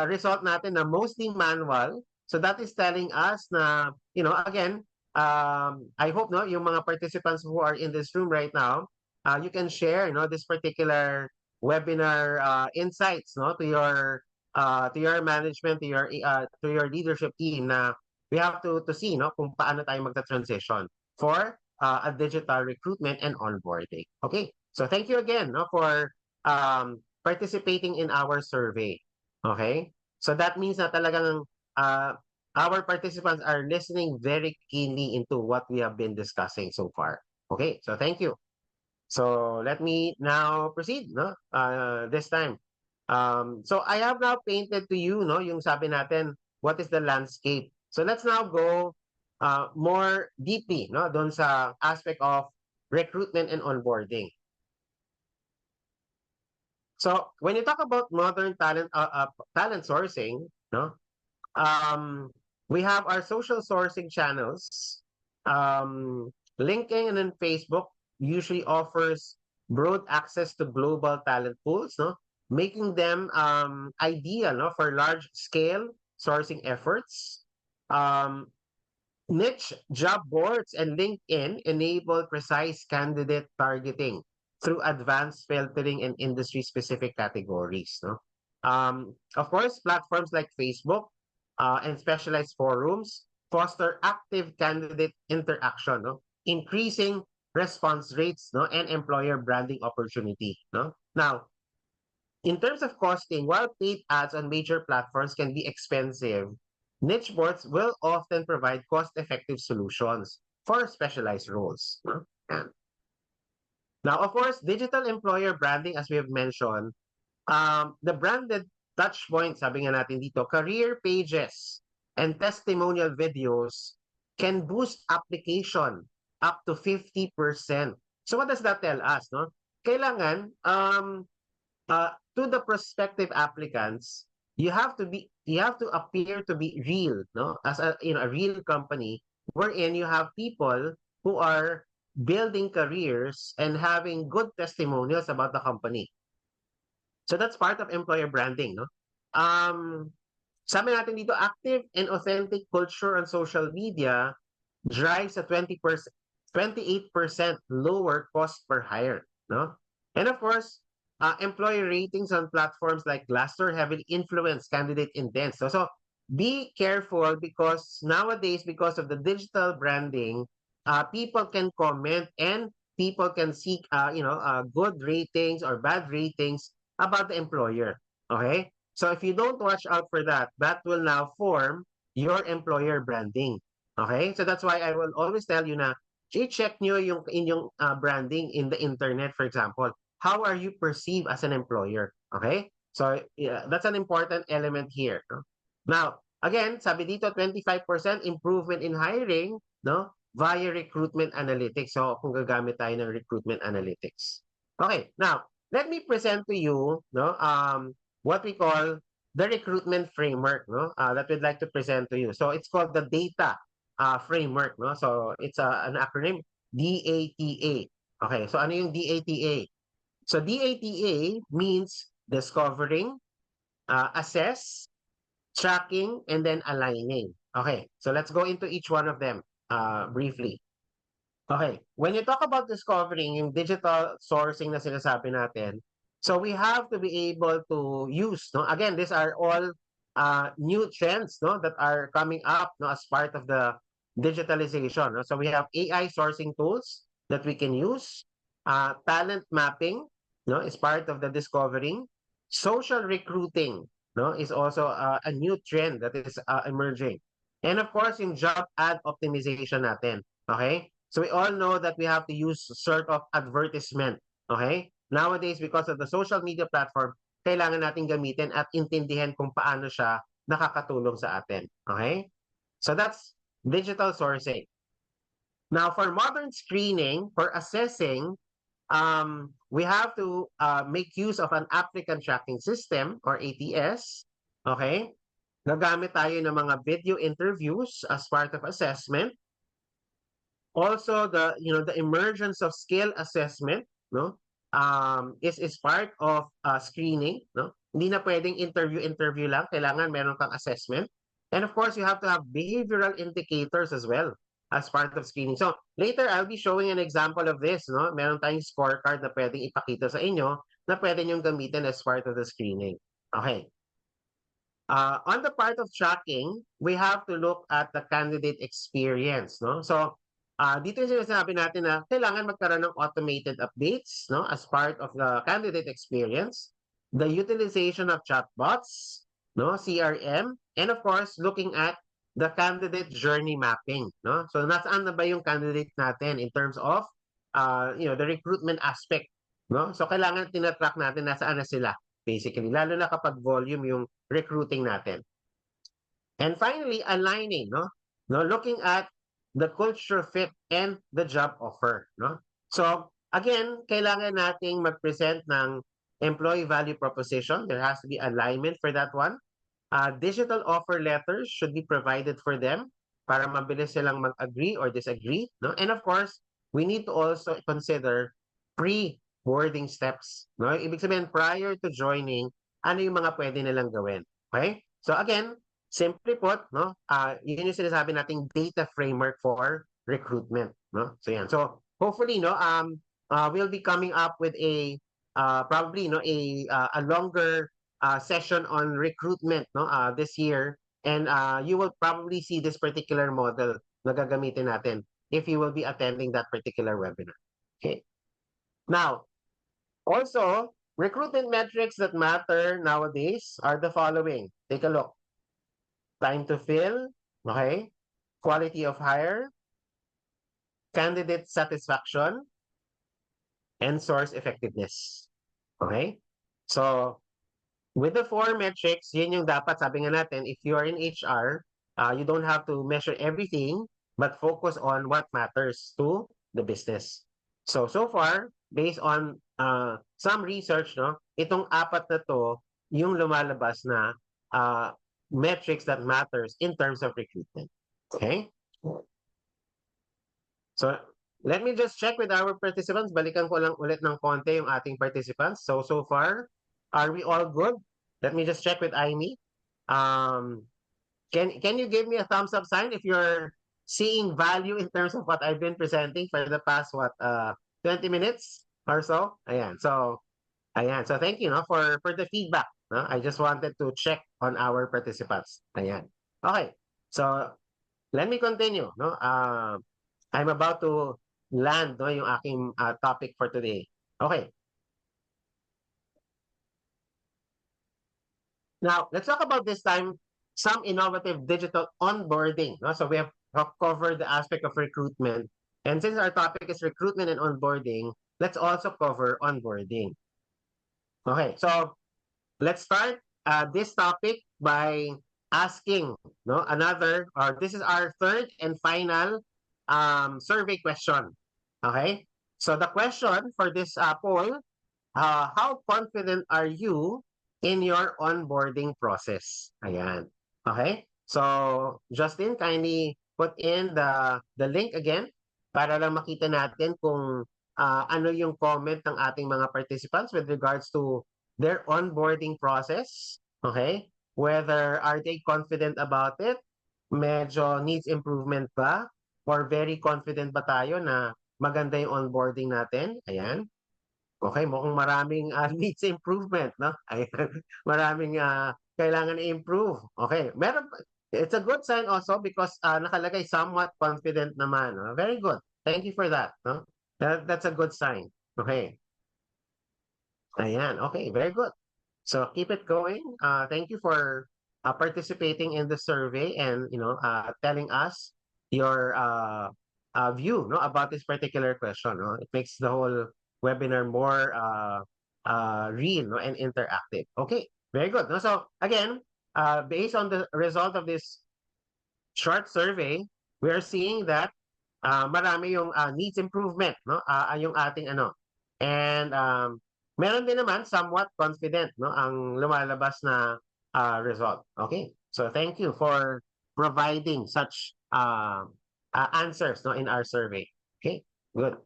Speaker 4: result natin na mostly manual, so that is telling us na, again, I hope, no, yung mga participants who are in this room right now, you can share, this particular webinar insights, no, to your management, to your leadership team na we have to see, no, kung paano tayo magta-transition for a digital recruitment and onboarding. Okay, so thank you again, no, for participating in our survey. Okay, so that means na talagang our participants are listening very keenly into what we have been discussing so far. Okay, so thank you. So let me now proceed, no? This time. So I have now painted to you, no, yung sabi natin, what is the landscape? So let's now go more deeply, no, doon sa aspect of recruitment and onboarding. So when you talk about modern talent sourcing, no, we have our social sourcing channels. LinkedIn and then Facebook usually offers broad access to global talent pools, no, making them ideal, no, for large scale sourcing efforts. Niche job boards and LinkedIn enable precise candidate targeting through advanced filtering and industry-specific categories. No? Of course, platforms like Facebook and specialized forums foster active candidate interaction, no? Increasing response rates, no, and employer branding opportunity. No? Now, in terms of costing, while paid ads on major platforms can be expensive, niche boards will often provide cost-effective solutions for specialized roles. No? And now, of course, digital employer branding, as we have mentioned, the branded touch points, sabi nga natin dito, career pages and testimonial videos can boost application up to 50%. So what does that tell us? No? Kailangan, to the prospective applicants, you have to appear to be real, no? As a real company wherein you have people who are building careers and having good testimonials about the company. So that's part of employer branding, no? Sabi natin dito, active and authentic culture on social media drives a 28% lower cost per hire, no? And of course, employer ratings on platforms like Glassdoor heavily influence candidate intent. So be careful because nowadays, because of the digital branding, people can comment and people can seek, good ratings or bad ratings about the employer. Okay? So if you don't watch out for that, that will now form your employer branding. Okay? So that's why I will always tell you na, i-check nyo yung inyong branding in the internet, for example. How are you perceived as an employer? Okay? So yeah, that's an important element here. No? Now, again, sabi dito, 25% improvement in hiring, no, via recruitment analytics. So kung gagamit tayo ng recruitment analytics. Okay, now, let me present to you, no, what we call the recruitment framework, no, that we'd like to present to you. So it's called the data framework, no. So it's an acronym, DATA. Okay, so ano yung DATA? So DATA means discovering, assess, tracking, and then aligning. Okay, so let's go into each one of them briefly. Okay, when you talk about discovering yung digital sourcing na sinasabi natin, so we have to be able to use, no? Again, these are all new trends, no, that are coming up, no, as part of the digitalization. No? So we have AI sourcing tools that we can use, talent mapping, no, is part of the discovering, social recruiting, no, is also a new trend that is emerging, and of course, yung job ad optimization natin. Okay. So we all know that we have to use sort of advertisement. Okay? Nowadays, because of the social media platform, kailangan natin gamitin at intindihan kung paano siya nakakatulong sa atin. Okay? So that's digital sourcing. Now, for modern screening, for assessing, we have to make use of an applicant tracking system or ATS. Okay? Nagamit tayo ng mga video interviews as part of assessment. Also, the emergence of skill assessment, no, is part of screening, no. Hindi na pwedeng interview lang, kailangan meron kang assessment. And of course, you have to have behavioral indicators as well as part of screening. So later, I'll be showing an example of this, no. Meron tayong scorecard na pwedeng ipakita sa inyo na pwede niyong gamitin as part of the screening. Okay. On the part of tracking, we have to look at the candidate experience, no? So, dito yung sinasabi natin na kailangan magkaroon ng automated updates, no, as part of the candidate experience, the utilization of chatbots, no, CRM, and of course, looking at the candidate journey mapping, no? So, nasaan na ba yung candidate natin in terms of, the recruitment aspect, no? So, kailangan tinatrack natin nasaan na sila, basically, lalo na kapag volume yung recruiting natin. And finally, aligning, no? Looking at the culture fit and the job offer, no? So, again, kailangan nating mag-present ng employee value proposition. There has to be alignment for that one. Digital offer letters should be provided for them para mabilis silang mag-agree or disagree, no? And of course, we need to also consider pre-boarding steps, no? Ibig sabihin, prior to joining, ano yung mga pwede nilang gawin. Okay? So again, simply put, no, yun yung sinasabi nating data framework for recruitment, no? So yan. So hopefully, no, we'll be coming up with a probably, no, a longer session on recruitment, no, this year, and you will probably see this particular model na gagamitin natin if you will be attending that particular webinar. Okay. Now, also, recruitment metrics that matter nowadays are the following. Take a look. Time to fill, okay? Quality of hire, candidate satisfaction, and source effectiveness. Okay? So, with the 4 metrics, yun yung dapat, sabi nga natin, if you are in HR, you don't have to measure everything, but focus on what matters to the business. So far, based on some research, no, itong 4 na to, yung lumalabas na metrics that matters in terms of recruitment. Okay? So, let me just check with our participants. Balikan ko lang ulit ng konti yung ating participants. So far, are we all good? Let me just check with Aimee. Can you give me a thumbs up sign if you're seeing value in terms of what I've been presenting for the past 20 minutes or so? Ayan. So thank you, no, for the feedback. No? I just wanted to check on our participants. Ayan. Okay. So let me continue, no? I'm about to land, no, yung aking topic for today. Okay. Now, let's talk about this time some innovative digital onboarding. No? So we have covered the aspect of recruitment. And since our topic is recruitment and onboarding, let's also cover onboarding. Okay, so let's start this topic by asking, no, this is our third and final survey question. Okay, so the question for this poll, how confident are you in your onboarding process. Ayan. Okay? So, Justin, kindly put in the link again para lang makita natin kung ano yung comment ng ating mga participants with regards to their onboarding process. Okay? Whether are they confident about it? Medyo needs improvement ba? Or very confident ba tayo na maganda yung onboarding natin? Ayan. Okay, mukhang maraming needs improvement, no? Ayan. Maraming kailangan i-improve. Okay, meron it's a good sign also because nakalagay somewhat confident naman. No? Very good. Thank you for that, no? That's a good sign. Okay. Ayan, okay, very good. So keep it going. Thank you for participating in the survey and telling us your view no about this particular question. No? It makes the whole webinar more real no, and interactive. Okay, very good. No? So again, based on the result of this short survey, we are seeing that marami yung needs improvement, no? Yung ating ano. And meron din naman somewhat confident, no? Ang lumalabas na result. Okay? So thank you for providing such answers no in our survey. Okay? Good.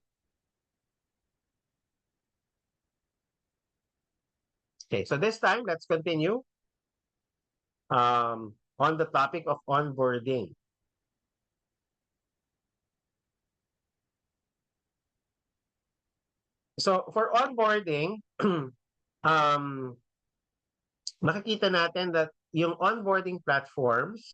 Speaker 4: Okay, so this time let's continue on the topic of onboarding. So for onboarding, um, makikita natin that yung onboarding platforms,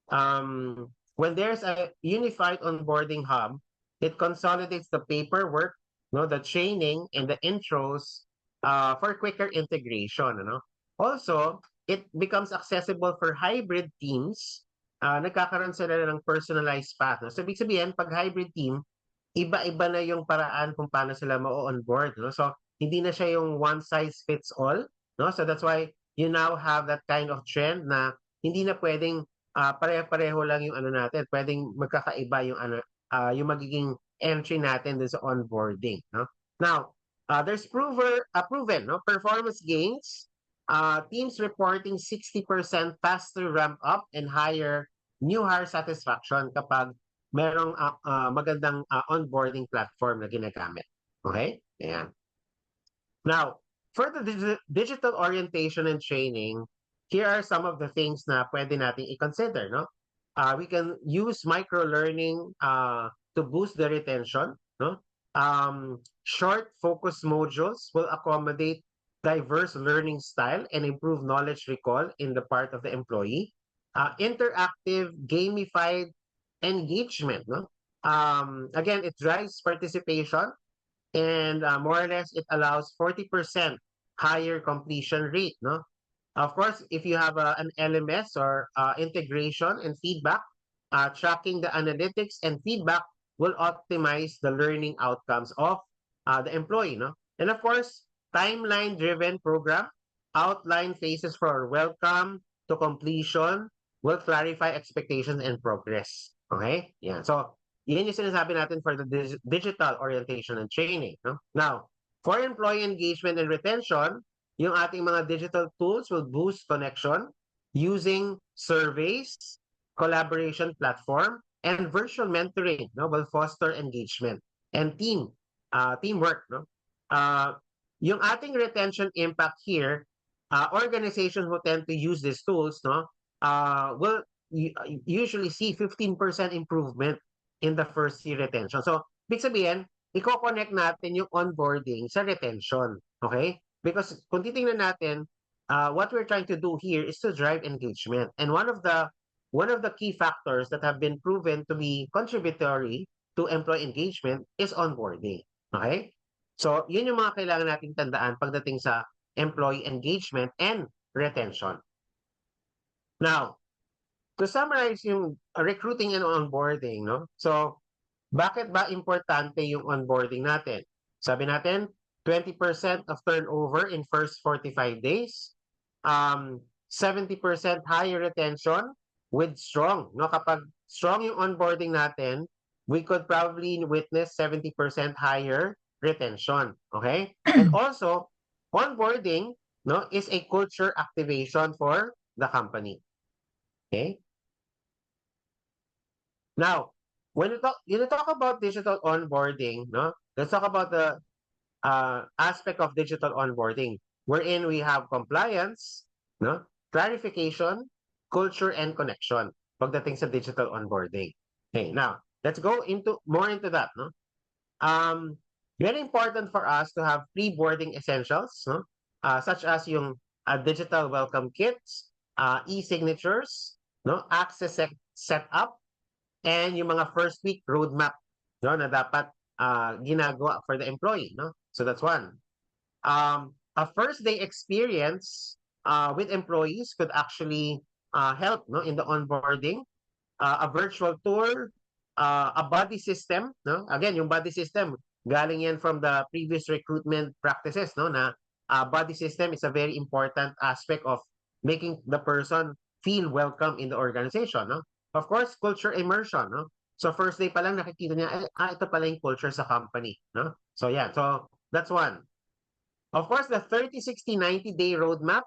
Speaker 4: when there's a unified onboarding hub, it consolidates the paperwork, no, the training, and the intros for quicker integration. Ano? Also, it becomes accessible for hybrid teams. Nagkakaroon sila ng personalized path. No? So, ibig sabihin, pag hybrid team, iba-iba na yung paraan kung paano sila ma-onboard. No? So, hindi na siya yung one size fits all. No? So, that's why you now have that kind of trend na hindi na pwedeng pare-pareho lang yung ano natin. Pwedeng magkakaiba yung ano yung magiging entry natin dun sa onboarding. No? Now, there's proven no? Performance gains. Teams reporting 60% faster ramp up and higher new hire satisfaction kapag merong magandang onboarding platform na ginagamit. Okay? Ayan. Now, for the digital orientation and training, here are some of the things na pwede nating i-consider. No? We can use micro-learning to boost the retention. No? Short focus modules will accommodate diverse learning style and improve knowledge recall in the part of the employee. Interactive, gamified engagement. No? Again, it drives participation and more or less it allows 40% higher completion rate. No? Of course, if you have an LMS or integration and feedback, tracking the analytics and feedback will optimize the learning outcomes of the employee. No? And of course, timeline-driven program, outline phases for welcome to completion, will clarify expectations and progress. Okay? Yeah. So, yun yung sinasabi natin for the digital orientation and training. No? Now, for employee engagement and retention, yung ating mga digital tools will boost connection using surveys, collaboration platform, and virtual mentoring no, will foster engagement and teamwork. No? Yung ating retention impact here, organizations who tend to use these tools no, will usually see 15% improvement in the first year retention. So, big sabihin, i-connect natin yung onboarding sa retention. Okay? Because kung titingnan natin, what we're trying to do here is to drive engagement. And one of the key factors that have been proven to be contributory to employee engagement is onboarding. Okay? So, yun yung mga kailangan nating tandaan pagdating sa employee engagement and retention. Now, to summarize yung recruiting and onboarding, no? So, bakit ba importante yung onboarding natin? Sabi natin, 20% of turnover in first 45 days, 70% higher retention with strong. No? Kapag strong yung onboarding natin, we could probably witness 70% higher retention. Okay? And also, onboarding no, is a culture activation for the company. Okay. Now, when you talk about digital onboarding, no, let's talk about the aspect of digital onboarding, wherein we have compliance, no, clarification, culture, and connection pagdating sa digital onboarding. Okay, now let's go into more into that. No, very important for us to have pre-boarding essentials, no, such as yung digital welcome kits, e-signatures, no, access setup, and yung mga first week roadmap, no, na dapat ginagawa for the employee, no? So that's one. A first day experience with employees could actually help, no, in the onboarding, a virtual tour, a buddy system, no? Again, yung buddy system galing yan from the previous recruitment practices, no, na buddy system is a very important aspect of making the person feel welcome in the organization, no? Of course, culture immersion, no? So first day pa lang nakikita niya, ito pala yung culture sa company, no? So yeah, so that's one. Of course, the 30, 60, 90-day roadmap,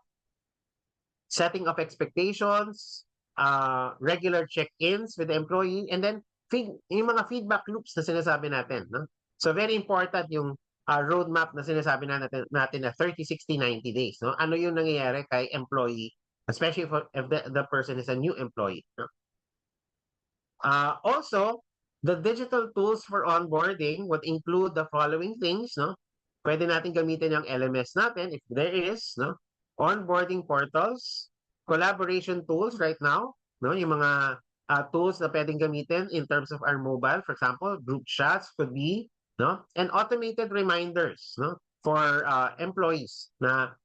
Speaker 4: setting of expectations, regular check-ins with the employee, and then yung mga feedback loops na sinasabi natin. No? So very important yung roadmap na sinasabi natin na 30, 60, 90 days. No? Ano yung nangyayari kay employee, especially if the person is a new employee. No? Also, the digital tools for onboarding would include the following things. No? Pwede natin gamitin yung LMS natin if there is. No? Onboarding portals, collaboration tools right now, no? Yung mga tools na pwedeng gamitin in terms of our mobile, for example, group chats could be, no? And automated reminders, no? For employees na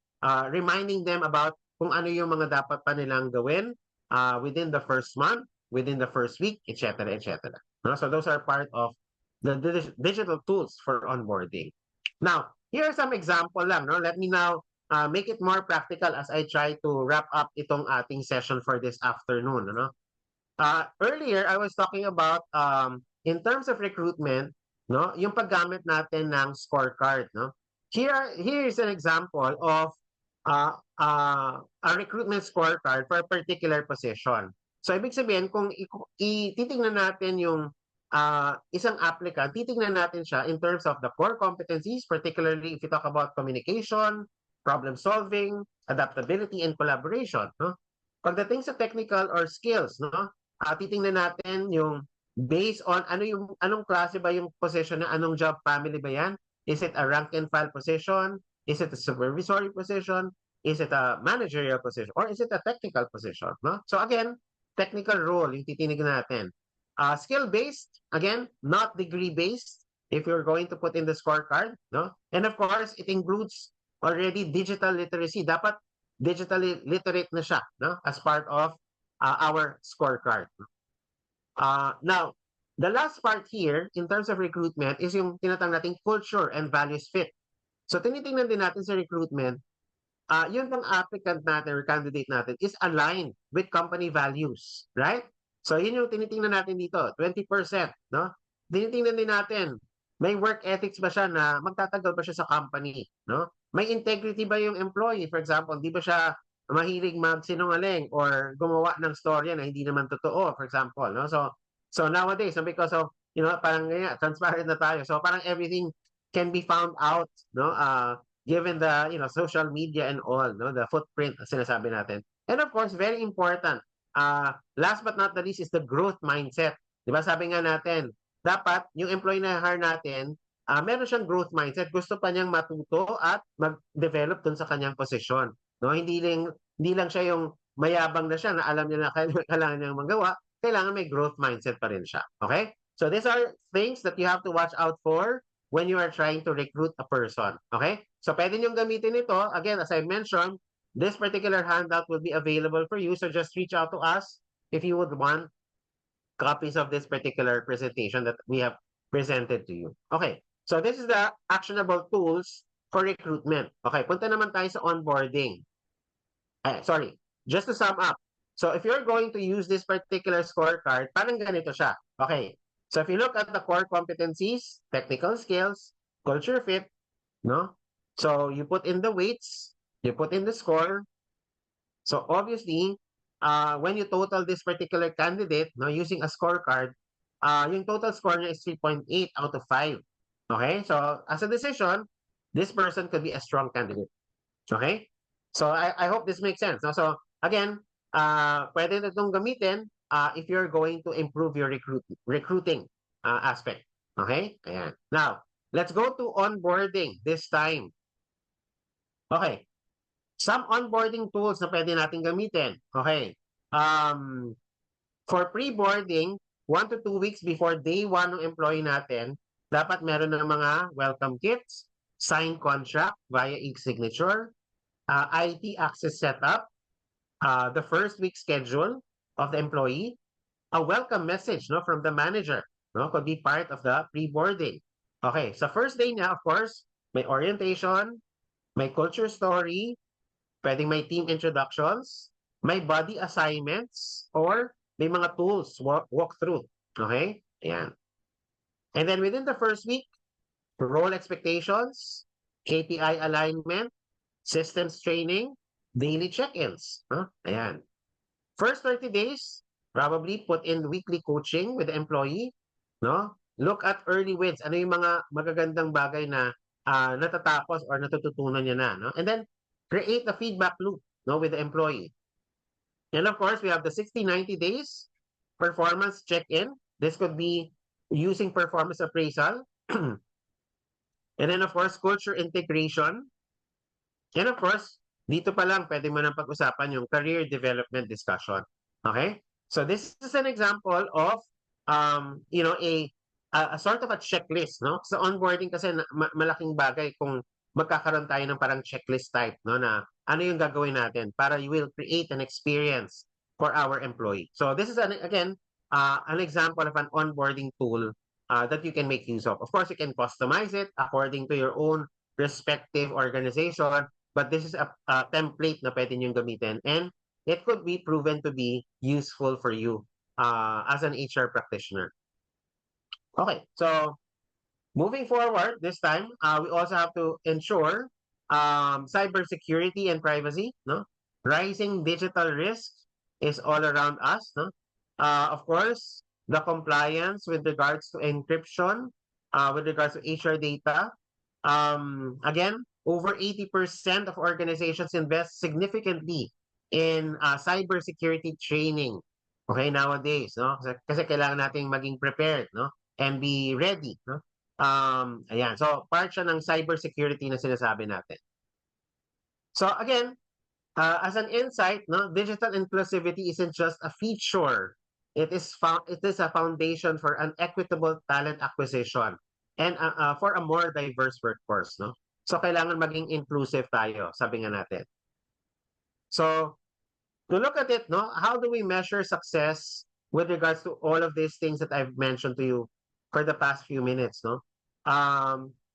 Speaker 4: reminding them about kung ano yung mga dapat pa nilang gawin within the first month, within the first week, etc., etc. No? So those are part of the digital tools for onboarding. Now, here are some example lang. No? Let me now make it more practical as I try to wrap up itong ating session for this afternoon. No? Earlier, I was talking about in terms of recruitment, no, yung paggamit natin ng scorecard. No? Here is an example of a recruitment scorecard for a particular position. So, ibig sabihin, kung titingnan natin yung isang applicant, titingnan natin siya in terms of the core competencies, particularly if you talk about communication, problem solving, adaptability, and collaboration. No? Pagdating sa technical or skills, no? Titingnan natin yung based on anong klase ba yung position na anong job family ba yan? Is it a rank and file position? Is it a supervisory position? Is it a managerial position? Or is it a technical position? No? So again, technical role yung titinignan natin. Skill-based, again, not degree-based if you're going to put in the scorecard. No? And of course, it includes already digital literacy. Dapat digitally literate na siya, no? As part of our scorecard. Now, the last part here in terms of recruitment is yung tinatawag nating culture and values fit. So tinitingnan din natin sa recruitment, yun pang applicant natin or candidate natin is aligned with company values, right? So yun yung tinitingnan natin dito, 20%, no? Tinitingnan din natin, may work ethics ba siya na magtatagal ba siya sa company, no? May integrity ba yung employee? For example, di ba siya mahilig magsinungaling or gumawa ng storya na hindi naman totoo, for example, no? So nowadays, because of, parang ganyan, transparent na tayo. So parang everything can be found out, no? Given the, social media and all, no? The footprint sinasabi natin. And of course, very important, last but not the least is the growth mindset. Di ba sabi nga natin, dapat yung employee na hire natin, meron siyang growth mindset. Gusto pa niyang matuto at mag-develop dun sa kanyang posisyon. No? Hindi lang siya yung mayabang na siya na alam niya na kailangan niyang magawa. Kailangan may growth mindset pa rin siya. Okay? So these are things that you have to watch out for when you are trying to recruit a person. Okay? So pwede niyong gamitin ito. Again, as I mentioned, this particular handout will be available for you. So just reach out to us if you would want copies of this particular presentation that we have presented to you. Okay, so this is the actionable tools for recruitment. Okay, punta naman tayo sa onboarding. Sorry, just to sum up. So if you're going to use this particular scorecard, parang ganito siya. Okay, so if you look at the core competencies, technical skills, culture fit, no? So you put in the weights, You put in the score. So obviously, when you total this particular candidate, no, using a scorecard, yung total score niya is 3.8 out of 5. Okay? So as a decision, this person could be a strong candidate. Okay? So I hope this makes sense. No? So again, pwede na itong gamitin if you're going to improve your recruiting aspect. Okay? Ayan. Now, let's go to onboarding this time. Okay. Some onboarding tools na pwede natin gamitin. Okay. Um, for pre-boarding, 1 to 2 weeks before day 1 ng employee natin, dapat meron ng mga welcome kits, signed contract via e-signature, IT access setup, the first week schedule of the employee, a welcome message no, from the manager. No, could be part of the pre-boarding. Okay, sa first day niya, of course, may orientation, may culture story, pwedeng may team introductions, may body assignments, or may mga tools walk through. Okay? Ayan. And then within the first week, role expectations, KPI alignment, systems training, daily check-ins. Huh? Ayan. First 30 days, probably put in weekly coaching with the employee. No? Look at early wins. Ano yung mga magagandang bagay na natatapos or natututunan niya na. No? And then, create a feedback loop no, with the employee. And of course, we have the 60-90 days performance check-in. This could be using performance appraisal. And then, of course, culture integration. And of course, dito pa lang, pwede mo nang pag-usapan yung career development discussion. Okay? So this is an example of, a sort of a checklist. No? Sa onboarding kasi malaking bagay kung magkakaroon tayo ng parang checklist type no, na ano yung gagawin natin para you will create an experience for our employee. So this is, again, an example of an onboarding tool that you can make use of. Of course, you can customize it according to your own respective organization, but this is a template na pwede nyo gamitin and it could be proven to be useful for you as an HR practitioner. Okay, so moving forward this time, we also have to ensure cybersecurity and privacy. No, rising digital risk is all around us. No, of course, the compliance with regards to encryption, with regards to HR data. Again, over 80% of organizations invest significantly in cybersecurity training. Okay, nowadays, no? Kasi kailangan nating maging prepared, no? And be ready, no? Ayan. So, part siya ng cybersecurity na sinasabi natin. So, again, as an insight, no, digital inclusivity isn't just a feature. It is a foundation for an equitable talent acquisition and for a more diverse workforce, no? So kailangan maging inclusive tayo, sabi nga natin. So to look at it, no, how do we measure success with regards to all of these things that I've mentioned to you for the past few minutes, no?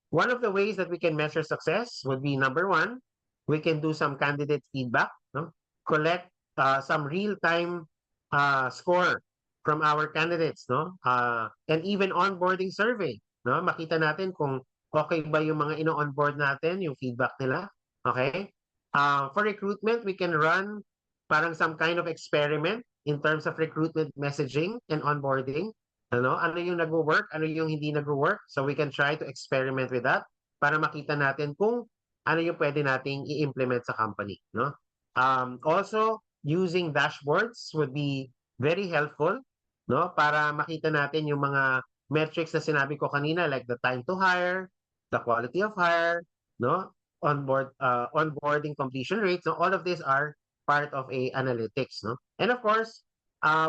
Speaker 4: One of the ways that we can measure success would be number one, we can do some candidate feedback, no? Collect some real-time score from our candidates, no? And even onboarding survey, no? Makita natin kung okay ba yung mga ino-onboard natin, yung feedback nila, okay? For recruitment, we can run parang some kind of experiment in terms of recruitment messaging and onboarding. Ano yung nagwo-work, ano yung hindi nagwo-work. So we can try to experiment with that para makita natin kung ano yung pwede nating i-implement sa company, no? Also, using dashboards would be very helpful, no? Para makita natin yung mga metrics na sinabi ko kanina, like the time to hire, the quality of hire, no? Onboarding completion rates. No? All of these are part of a analytics, no? And of course,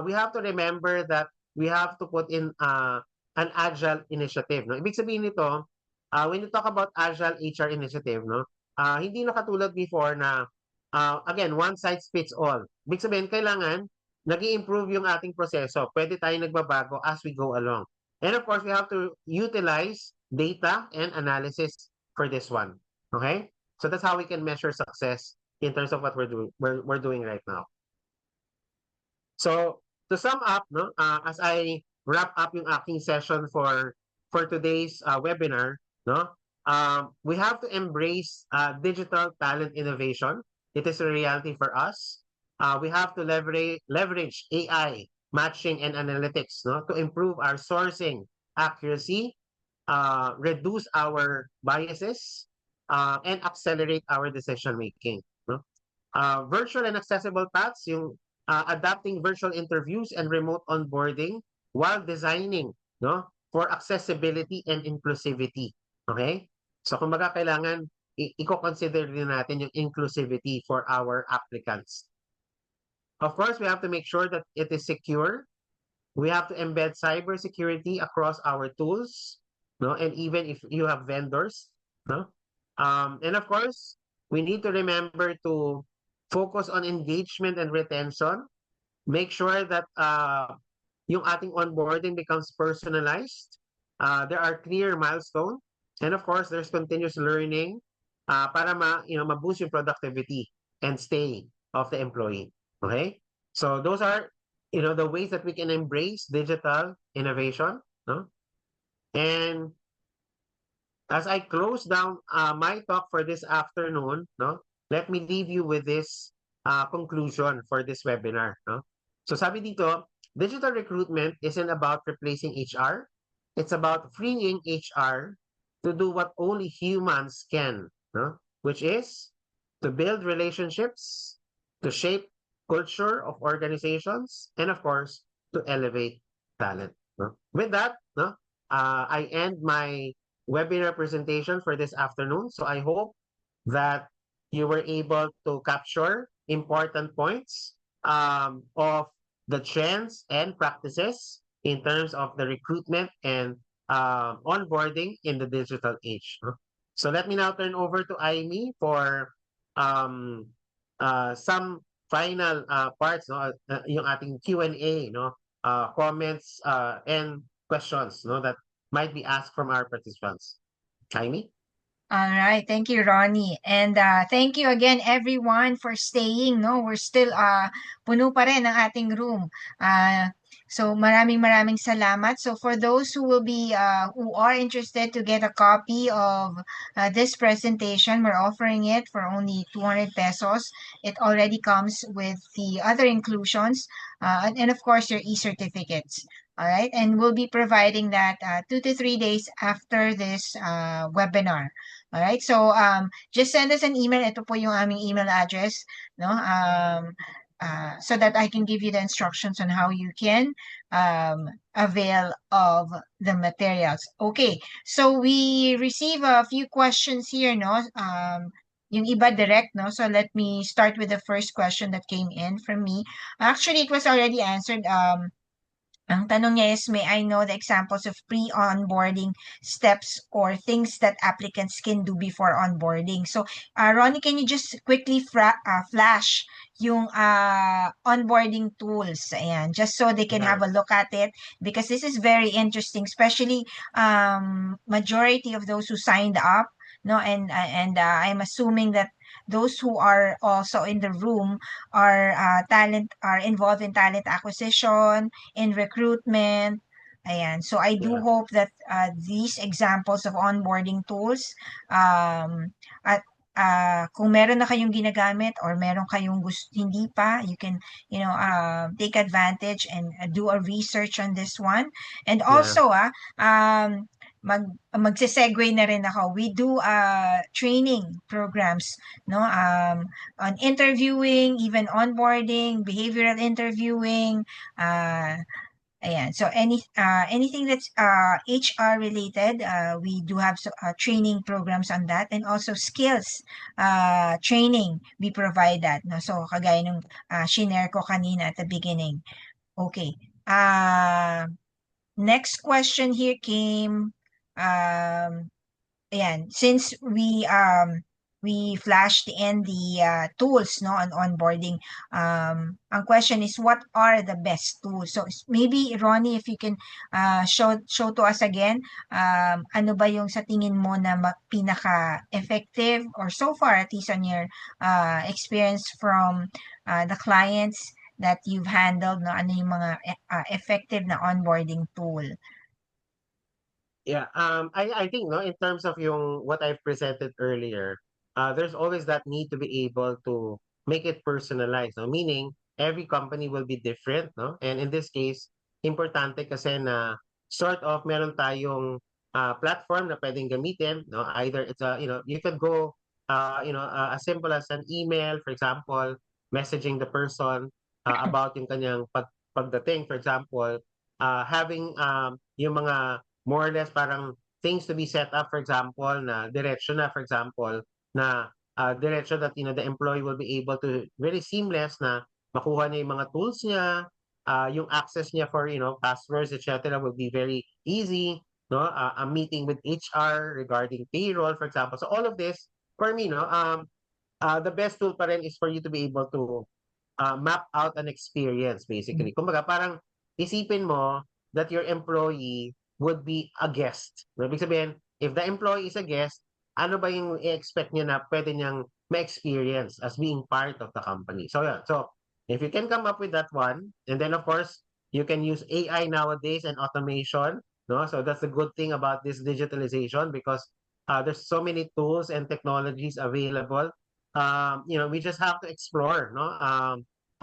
Speaker 4: we have to remember that we have to put in an agile initiative, no? Ibig sabihin nito, when you talk about agile HR initiative, no? Hindi na katulad before na again, one size fits all. Ibig sabihin, kailangan nag-i-improve yung ating proseso. Pwede tayo nagbabago as we go along. And of course, we have to utilize data and analysis for this one. Okay? So that's how we can measure success in terms of what we're doing right now. So to sum up, no, as I wrap up yung aking session for today's webinar, no, We have to embrace digital talent innovation. It is a reality for us. We have to leverage AI, matching and analytics, no, to improve our sourcing accuracy, reduce our biases, and accelerate our decision making. No? Virtual and accessible paths, yung adapting virtual interviews and remote onboarding while designing, no, for accessibility and inclusivity. Okay? So kumbaga kailangan i-consider din natin yung inclusivity for our applicants. Of course, we have to make sure that it is secure. We have to embed cybersecurity across our tools, no, and even if you have vendors, no, and of course, we need to remember to focus on engagement and retention. Make sure that yung ating onboarding becomes personalized. There are clear milestones, and of course, there's continuous learning para ma-boost yung productivity and stay of the employee. Okay, so those are the ways that we can embrace digital innovation, no? And as I close down my talk for this afternoon, no, let me leave you with this conclusion for this webinar, no? So sabi dito, digital recruitment isn't about replacing HR. It's about freeing HR to do what only humans can, no? Which is to build relationships, to shape culture of organizations, and of course, to elevate talent. No? With that, no, I end my webinar presentation for this afternoon. So I hope that you were able to capture important points of the trends and practices in terms of the recruitment and onboarding in the digital age. No? So let me now turn over to Aimee for some final parts, no, yung ating Q&A, no, comments and questions, no, that might be asked from our participants. Aimee?
Speaker 1: All right, thank you, Ronnie. And thank you again, everyone, for staying. No, we're still puno pa rin ang ating room. So maraming salamat. So for those who are interested to get a copy of this presentation, we're offering it for only 200 pesos. It already comes with the other inclusions and of course your e-certificates. All right, and we'll be providing that 2 to 3 days after this webinar. All right, so just send us an email. Ito po yung aming email address, no? So that I can give you the instructions on how you can avail of the materials. Okay, so we receive a few questions here, no? Yung iba direct, no? So let me start with the first question that came in from me. Actually, it was already answered. Ang tanong niya is, may I know the examples of pre-onboarding steps or things that applicants can do before onboarding? So, Ronnie, can you just quickly flash yung onboarding tools? Ayan, just so they can have a look at it because this is very interesting, especially majority of those who signed up, no, and I'm assuming that those who are also in the room are involved in talent acquisition, in recruitment. Ayan. So I do hope that these examples of onboarding tools at kung meron na kayong ginagamit or meron kayong hindi pa, you can take advantage and do a research on this one. And also magse-segue na rin ako. We do training programs, no, on interviewing, even onboarding, behavioral interviewing, ayan. So anything that's HR related, we do have training programs on that, and also skills training, we provide that, no? So kagaya nung shinare ko kanina at the beginning. Okay. Next question here came ayan, since we flashed in the tools, no, on onboarding, ang question is, what are the best tools? So maybe Ronnie, if you can show to us again, ano ba yung sa tingin mo na pinaka effective, or so far at least on your experience from the clients that you've handled, no, ano yung mga effective na onboarding tool?
Speaker 4: Yeah, I think no, in terms of yung what I've presented earlier, there's always that need to be able to make it personalized, no? Meaning every company will be different, no? And in this case, importante kasi na sort of meron tayong platform na pwedeng gamitin, no? Either it's a, you could go as simple as an email, for example, messaging the person about yung kanyang pagdating, for example, having yung mga more or less parang things to be set up, for example, na direction na, for example, na direction that, the employee will be able to very seamless na makuha niya yung mga tools niya, yung access niya for, passwords, etc. will be very easy, no? A meeting with HR regarding payroll, for example. So all of this, for me, no, the best tool pa rin is for you to be able to map out an experience basically. Kumbaga parang isipin mo that your employee would be a guest. Ibig sabihin, if the employee is a guest, ano ba yung i-expect niya na pwede niyang ma-experience as being part of the company? So yeah, so if you can come up with that one, and then of course, you can use AI nowadays and automation, no? So that's the good thing about this digitalization because there's so many tools and technologies available. We just have to explore, no?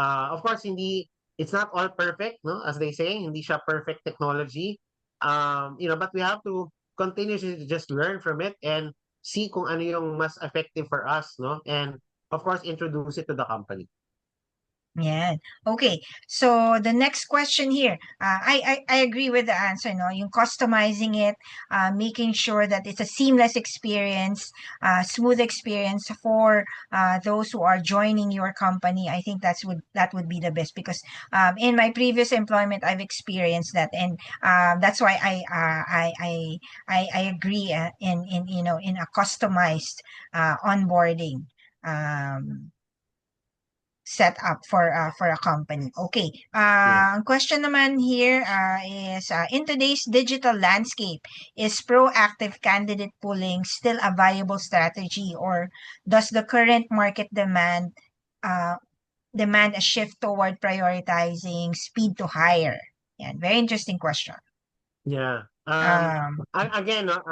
Speaker 4: Of course, it's not all perfect, no? As they say, hindi siya perfect technology. But we have to continuously just learn from it and see kung ano yung mas effective for us, no? And of course, introduce it to the company.
Speaker 1: Yeah. Okay. So the next question here, I agree with the answer, no? Yung customizing it, making sure that it's a seamless experience, smooth experience for those who are joining your company. I think that would be the best because in my previous employment I've experienced that, and that's why I agree in a customized onboarding. Set up for a company. Okay.
Speaker 4: Yes.
Speaker 1: Ang question naman here is in today's digital landscape, is proactive candidate pooling still a viable strategy, or does the current market demand a shift toward prioritizing speed to hire? Yan, very interesting question.
Speaker 4: Yeah.
Speaker 1: Um,
Speaker 4: Again, no,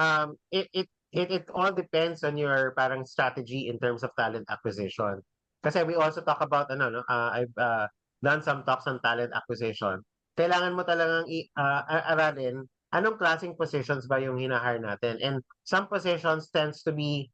Speaker 4: it all depends on your parang strategy in terms of talent acquisition. Kasi we also talk about I've done some talks on talent acquisition. Kailangan mo talagang aralin anong klaseng positions ba yung hinahire natin. And some positions tends to be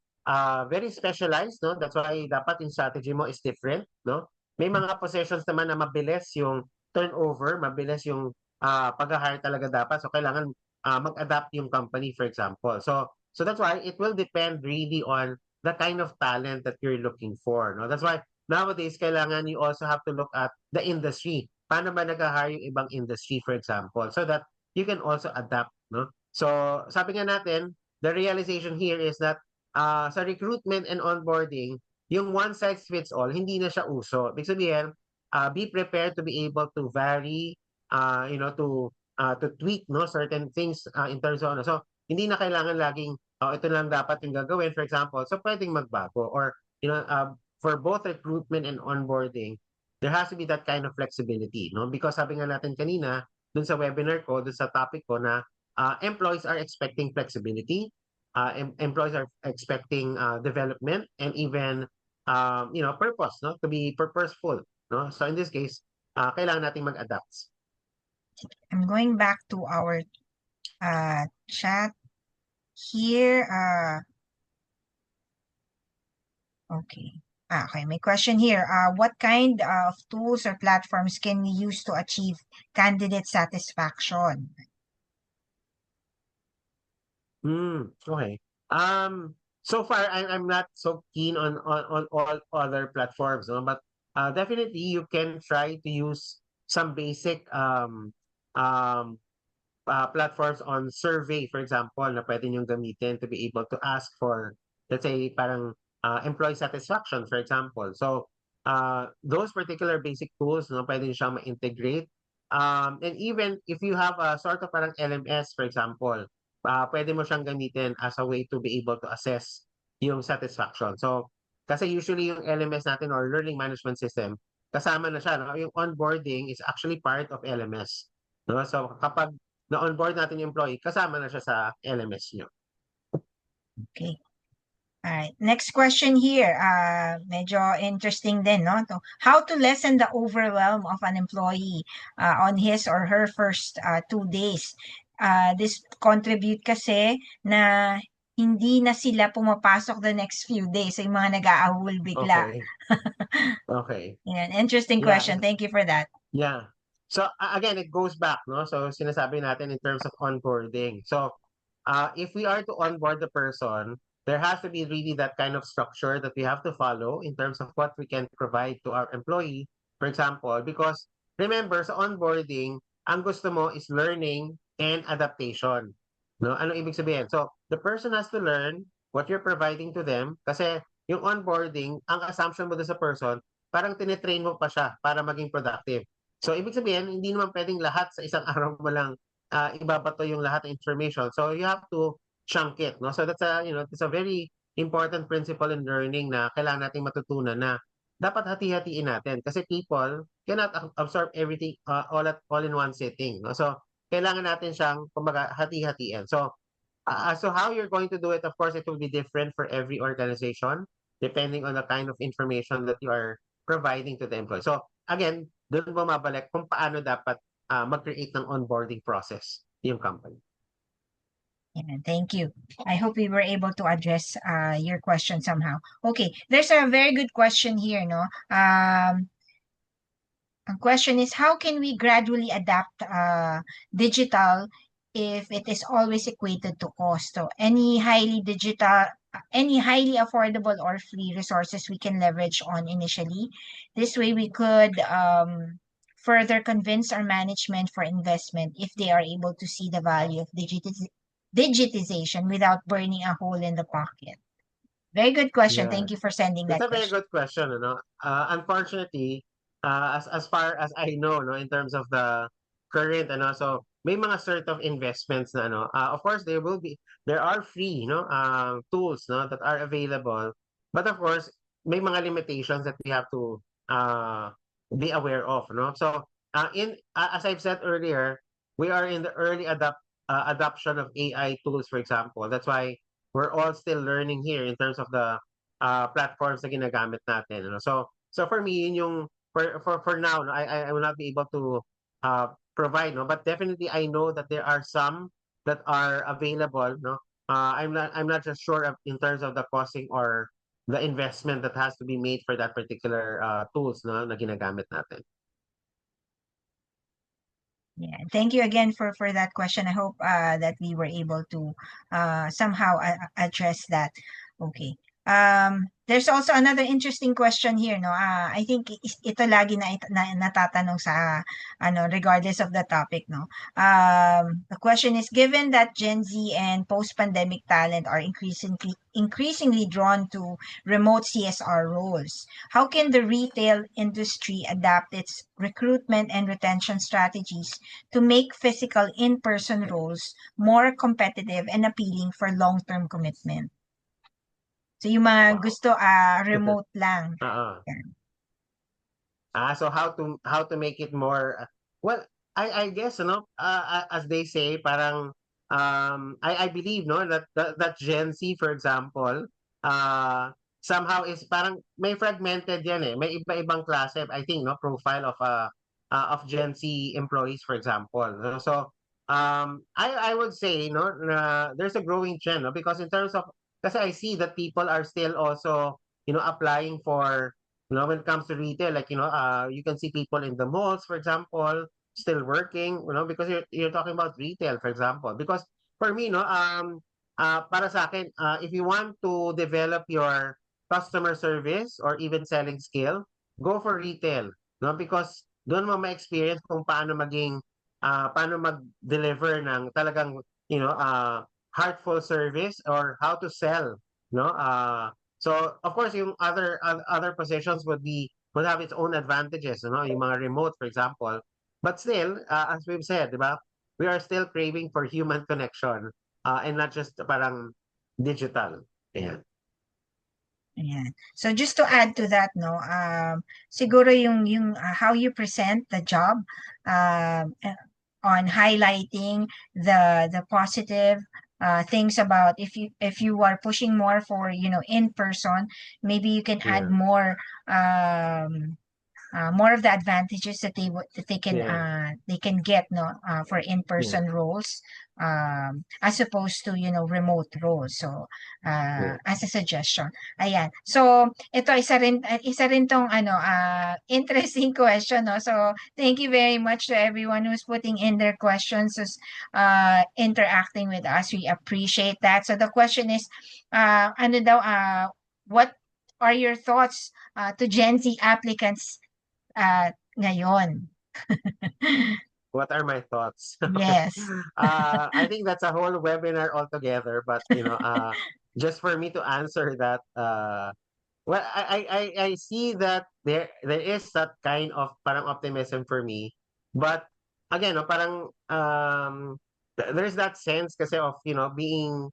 Speaker 4: very specialized, no? That's why dapat yung strategy mo is different, no? May mga positions naman na mabilis yung turnover, mabilis yung pag-hire talaga dapat. So kailangan mag-adapt yung company, for example. So that's why it will depend really on the kind of talent that you're looking for. No? That's why nowadays kailangan you also have to look at the industry. Paano ba nag-hire yung ibang industry, for example, so that you can also adapt. No? So sabi nga natin, the realization here is that sa recruitment and onboarding, yung one size fits all, hindi na siya uso. Ibig sabihin, be prepared to be able to vary to tweak no certain things in terms of so hindi na kailangan laging ito lang dapat yung gagawin, for example. So pwedeng magbago or for both recruitment and onboarding, there has to be that kind of flexibility, no? Because sabi nga natin kanina dun sa webinar ko, dun sa topic ko na employees are expecting flexibility, employees are expecting development and even purpose, no? To be purposeful, no? So in this case, kailangan nating mag-adapt.
Speaker 1: I'm going back to our chat here. Okay. Okay, my question here. What kind of tools or platforms can we use to achieve candidate satisfaction?
Speaker 4: Okay. So far, I'm not so keen on all other platforms, no? But definitely you can try to use some basic platforms on survey, for example, na pwede niyong gamitin to be able to ask for, let's say, parang employee satisfaction, for example. So those particular basic tools, no, pwede niyo siyang ma-integrate. And even if you have a sort of parang LMS, for example, pwede mo siyang gamitin as a way to be able to assess yung satisfaction. So, kasi usually yung LMS natin or learning management system, kasama na siya. No? Yung onboarding is actually part of LMS. No? So, kapag na-onboard natin yung employee, kasama na siya sa LMS nyo.
Speaker 1: Okay. All right. Next question here. Medyo interesting din, no? So, how to lessen the overwhelm of an employee on his or her first 2 days. This contribute kasi na hindi na sila pumapasok the next few days. So, yung mga nag-aahul bigla.
Speaker 4: Okay. Okay.
Speaker 1: Yan. Interesting
Speaker 4: Yeah.
Speaker 1: question. Thank you for that.
Speaker 4: Yeah. So again, it goes back, no? So sinasabi natin in terms of onboarding. So if we are to onboard the person, there has to be really that kind of structure that we have to follow in terms of what we can provide to our employee, for example, because remember sa onboarding, ang gusto mo is learning and adaptation. No? Ano ibig sabihin? So the person has to learn what you're providing to them kasi yung onboarding, ang assumption mo doon sa person, parang tinetrain mo pa siya para maging productive. So, ibig sabihin, hindi naman pwedeng lahat sa isang araw mo lang ibabato yung lahat ng information. So, you have to chunk it, no? So, that's a very important principle in learning na kailangan nating matutunan na dapat hati-hatiin natin kasi people cannot absorb everything all in one sitting, no? So, kailangan natin siyang kumbaga hati-hatiin. So how you're going to do it, of course, it will be different for every organization depending on the kind of information that you are providing to the employee. So again, doon bumabalik kung paano dapat mag-create ng onboarding process yung company.
Speaker 1: Yeah, thank you. I hope we were able to address your question somehow. Okay, there's a very good question here, no? Ang question is, how can we gradually adapt digital if it is always equated to cost? So any highly affordable or free resources we can leverage on initially. This way we could further convince our management for investment if they are able to see the value of digitization without burning a hole in the pocket. Very good question.
Speaker 4: Yeah.
Speaker 1: Thank you for sending
Speaker 4: That's
Speaker 1: that
Speaker 4: a very
Speaker 1: question.
Speaker 4: good question, ano? Unfortunately, as far as I know, no, in terms of the current, ano, so may mga sort of investments na, ano, of course, there are free, no, tools, no, that are available, but of course, may mga limitations that we have to be aware of, no. So, as I've said earlier, we are in the early adoption of AI tools, for example. That's why we're all still learning here in terms of the platforms na ginagamit natin. Ano? So for me, yun yung for now, no, I will not be able to provide, no, but definitely I know that there are some that are available, no. I'm not just sure in terms of the costing or the investment that has to be made for that particular tools, no, na ginagamit natin.
Speaker 1: Yeah, thank you again for that question. I hope that we were able to somehow address that. Okay. There's also another interesting question here, no? I think ito lagi na natatanong sa regardless of the topic, no? The question is, given that Gen Z and post-pandemic talent are increasingly drawn to remote CSR roles, how can the retail industry adapt its recruitment and retention strategies to make physical in-person roles more competitive and appealing for long-term commitment? So yung mga gusto remote lang.
Speaker 4: Uh-uh.
Speaker 1: Yan.
Speaker 4: So how to make it more well, I guess, as they say, parang I believe, no, that Gen Z, for example, somehow is parang may fragmented yan eh. May iba-ibang klase, I think, no, profile of Gen Z employees, for example. So I would say, no, na there's a growing trend, no, because in terms of kasi I see that people are still also, applying for, when it comes to retail, like, you can see people in the malls, for example, still working, because you're talking about retail, for example. Because for me, no, para sa akin, if you want to develop your customer service or even selling skill, go for retail, no? Because doon mo ma-experience kung paano mag-deliver ng talagang, heartful service or how to sell, no? So of course yung other positions would have its own advantages, yung mga remote, for example. But still, as we've said, diba, we are still craving for human connection and not just parang digital. Yeah.
Speaker 1: Ayan. So just to add to that, no, siguro yung how you present the job, on highlighting the positive things about if you are pushing more for in person, maybe you can add
Speaker 4: Yeah.
Speaker 1: more of the advantages that
Speaker 4: Yeah.
Speaker 1: they can get for
Speaker 4: Yeah.
Speaker 1: in-person roles, as opposed to remote roles. So
Speaker 4: Yeah.
Speaker 1: as a suggestion, ayan. So ito isa rin tong interesting question, no? So thank you very much to everyone who's putting in their questions, who's interacting with us. We appreciate that. So the question is, ano daw, what are your thoughts to Gen Z applicants ngayon?
Speaker 4: What are my thoughts?
Speaker 1: Yes.
Speaker 4: I think that's a whole webinar altogether, but just for me to answer that, well, I see that there is that kind of parang optimism for me, but again, no, parang there's that sense kasi of being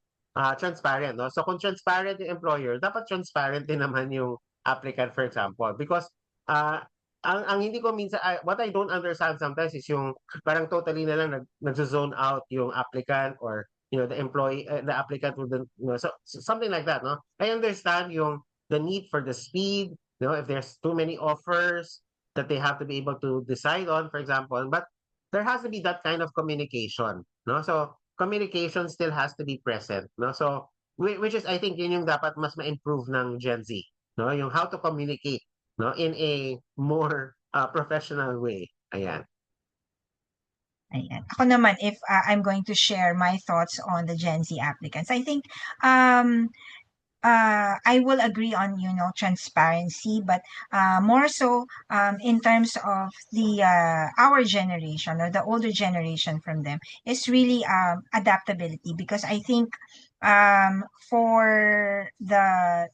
Speaker 4: transparent, no? So kung transparent yung employer, dapat transparent din naman yung applicant, for example, because uh, ang hindi ko minsan, what I don't understand sometimes is yung parang totally na lang nag-zone out yung applicant, or the employee, the applicant would, so something like that, no? I understand yung the need for the speed, if there's too many offers that they have to be able to decide on, for example, but there has to be that kind of communication, no? So communication still has to be present, no? So which is, I think, yun yung dapat mas ma-improve ng Gen Z, no? Yung how to communicate, no, in a more professional way. Ayan.
Speaker 1: Ayan. Ako naman, if I'm going to share my thoughts on the Gen Z applicants, I think um, I will agree on transparency, but more so in terms of the our generation or the older generation from them is really adaptability, because I think for the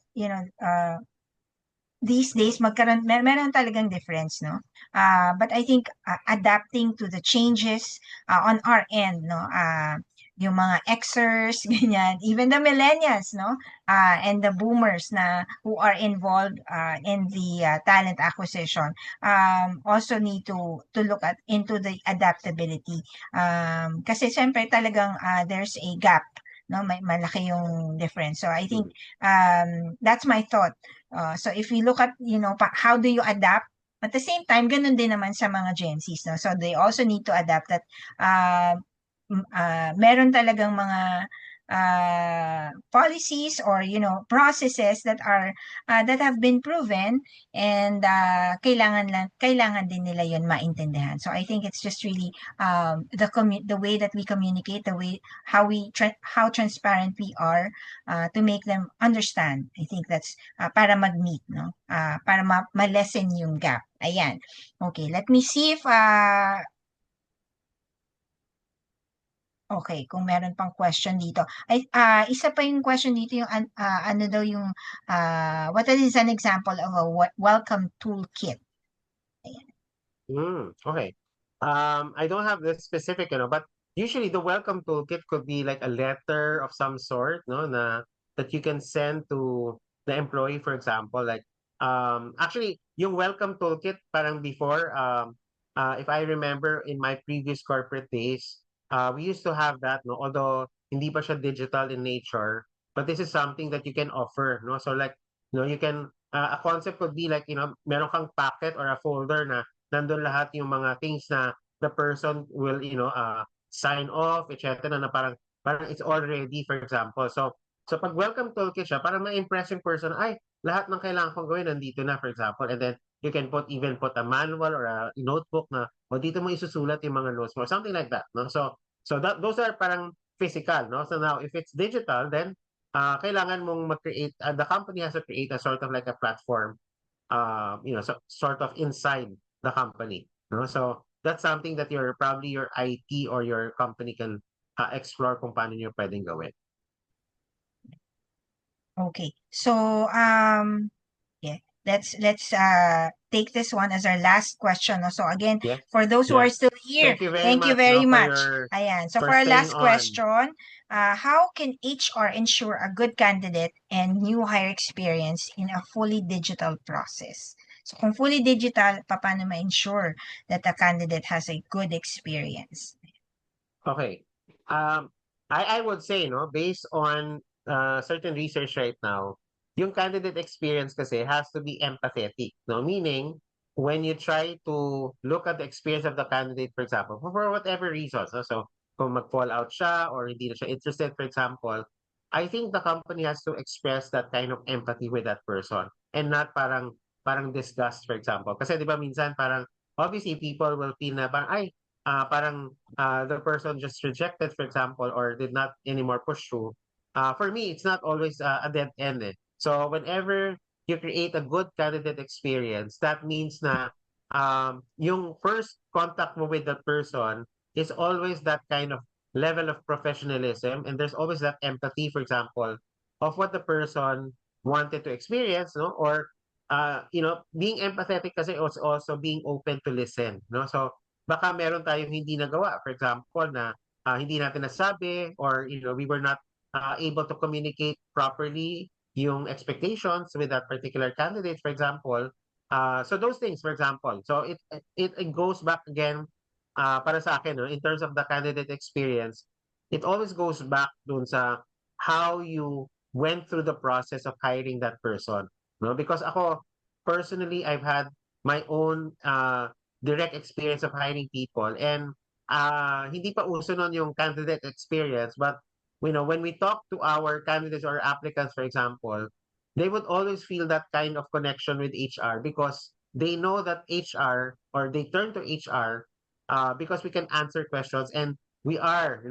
Speaker 1: these days meron talagang difference, no? But I think adapting to the changes on our end, no? Yung mga Xers, ganyan, even the millennials, no? And the boomers na who are involved in the talent acquisition also need to look at into the adaptability. Kasi siyempre talagang there's a gap, no? May malaki yung difference. So I think that's my thought. So if we look at, how do you adapt? At the same time, ganun din naman sa mga Gen Zs, no? So they also need to adapt that meron talagang mga policies or processes that have been proven, and kailangan din nila yon maintindihan. So I think it's just really the way that we communicate, the way how transparent we are to make them understand. I think that's para mag-meet, no? Para ma-lessen yung gap. Ayan. Okay, let me see if okay, kung meron pang question dito. Ay, isa pa yung question dito, yung ano daw yung what is an example of a welcome toolkit?
Speaker 4: Okay. I don't have this specific, but usually the welcome toolkit could be like a letter of some sort, no, that you can send to the employee, for example. Like, actually, yung welcome toolkit, parang before, if I remember in my previous corporate days, we used to have that, no, although hindi pa siya digital in nature, but this is something that you can offer, no. So like, you can, a concept could be like, meron kang packet or a folder na nandun lahat yung mga things na the person will, sign off, etc. na parang it's all ready, for example. So pag welcome toolkit siya, parang ma-impress yung person, ay, lahat ng kailangan kong gawin nandito na, for example. And then you can even put a manual or a notebook na, o dito mo isusulat yung mga notes mo, or something like that, no? So those are parang physical, no? So now, if it's digital, then kailangan mong mag-create, the company has to create a sort of like a platform, so, sort of inside the company. No? So that's something that probably your IT or your company can explore kung paano nyo pwedeng gawin.
Speaker 1: Okay. So yeah, let's take this one as our last question. No? So again,
Speaker 4: Yes.
Speaker 1: for those who are
Speaker 4: Yes.
Speaker 1: still here,
Speaker 4: Thank you
Speaker 1: very
Speaker 4: no,
Speaker 1: much. Ayan. So for our
Speaker 4: staying
Speaker 1: last
Speaker 4: on.
Speaker 1: question, how can HR ensure a good candidate and new hire experience in a fully digital process? So kung fully digital, paano ma-ensure that the candidate has a good experience?
Speaker 4: Okay. Um, I would say, no, based on certain research right now, yung candidate experience kasi has to be empathetic, no? Meaning, when you try to look at the experience of the candidate, for example, for whatever reasons, no? So, kung mag-fall out siya or hindi na siya interested, for example, I think the company has to express that kind of empathy with that person and not parang disgust, for example. Kasi di ba minsan parang obviously people will feel na parang ay parang the person just rejected, for example, or did not anymore push through, for me, it's not always a dead end. Eh. So whenever you create a good candidate experience, that means na yung first contact mo with that person is always that kind of level of professionalism, and there's always that empathy, for example, of what the person wanted to experience, no? Or being empathetic kasi is also being open to listen, no? So baka meron tayong hindi nagawa. For example, na hindi natin nasabi or we were not able to communicate properly yung expectations with that particular candidate, for example. So those things, for example. So it goes back again para sa akin, no, in terms of the candidate experience, it always goes back dun sa how you went through the process of hiring that person. No? Because ako, personally, I've had my own direct experience of hiring people. And hindi pa uso nun yung candidate experience. But, when we talk to our candidates or applicants, for example, they would always feel that kind of connection with HR because they know that HR or they turn to HR because we can answer questions and we are,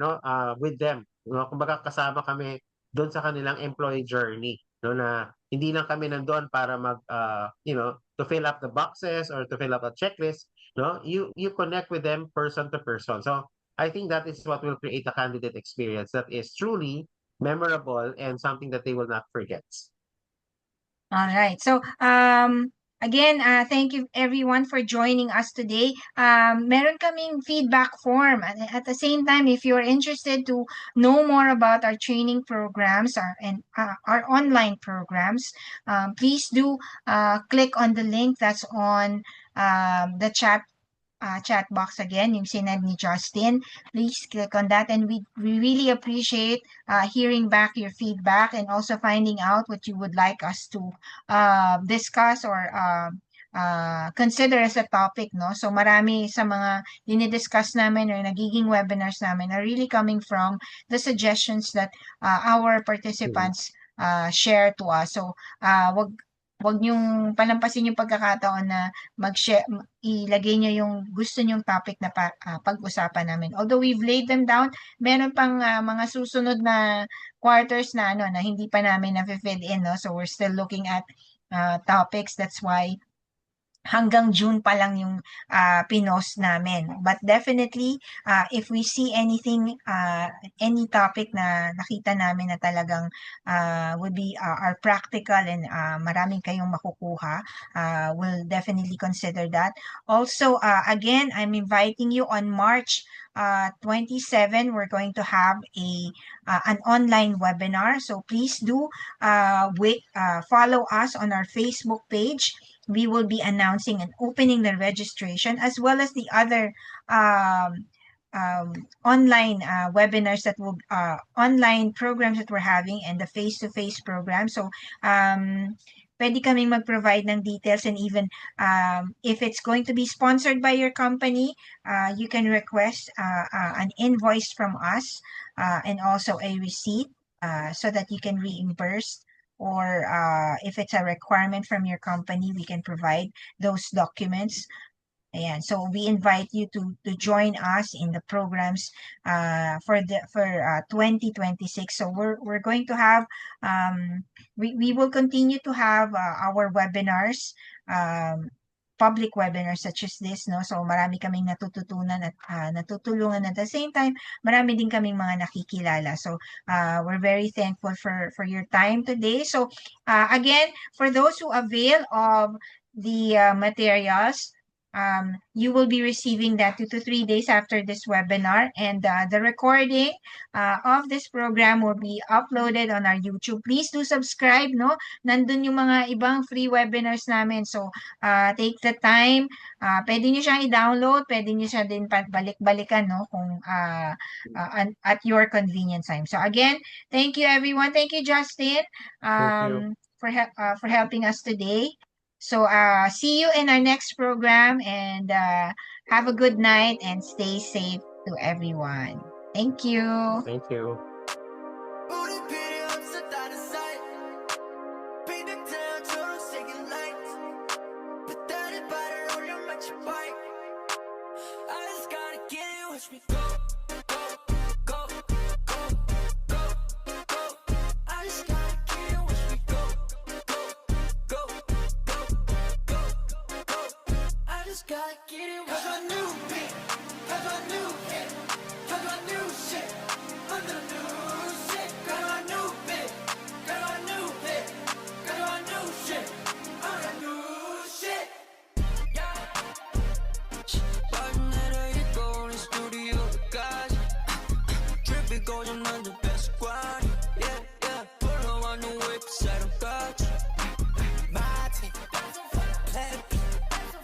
Speaker 4: with them. Kumbaga kasama kami doon sa kanilang employee journey. No, na hindi lang kami nandoon para to fill up the boxes or to fill up a checklist. No, you connect with them person to person. So I think that is what will create a candidate experience that is truly memorable and something that they will not forget.
Speaker 1: All right. So, again, thank you everyone for joining us today. Meron kaming feedback form. At the same time, if you're interested to know more about our training programs and our online programs, please do click on the link that's on the chat box again, yung sinend ni Justin. Please click on that, and we really appreciate hearing back your feedback and also finding out what you would like us to discuss or consider as a topic, no? So marami sa mga dinidiscuss namin or nagiging webinars namin are really coming from the suggestions that our participants share to us. So wag niyong palampasin yung pagkakataon na mag-share, ilagay niyo yung gusto niyong topic na pag-usapan namin. Although we've laid them down, meron pang mga susunod na quarters na na hindi pa namin na-fill in, no? So we're still looking at topics. That's why hanggang June pa lang yung pinost namin. But definitely, if we see anything, any topic na nakita namin na talagang would be are practical and maraming kayong makukuha, we'll definitely consider that. Also, again, I'm inviting you on March 27, we're going to have an online webinar. So please do follow us on our Facebook page. We will be announcing and opening the registration as well as the other online webinars that will online programs that we're having and the face-to-face program. So pwede kaming mag-provide ng details, and even if it's going to be sponsored by your company, you can request an invoice from us and also a receipt so that you can reimburse, or if it's a requirement from your company, we can provide those documents. Ayan. So we invite you to join us in the programs for 2026. So we're going to have we will continue to have our webinars, public webinars such as this, no? So marami kaming natututunan at natutulungan at the same time, marami din kaming mga nakikilala. So we're very thankful for your time today. So again, for those who avail of the materials, you will be receiving that 2 to 3 days after this webinar. And the recording of this program will be uploaded on our YouTube. Please do subscribe, no? Nandun yung mga ibang free webinars namin. So, take the time. Pwede nyo siyang i-download. Pwede nyo siya din balik-balikan, no? Kung at your convenience time. So, again, thank you, everyone. Thank you, Justin,
Speaker 4: Thank you.
Speaker 1: for helping us today. So, see you in our next program, and have a good night and stay safe to everyone. Thank you.
Speaker 4: Thank you.
Speaker 5: Gotta get it, cause I knew, cause I knew, cause I knew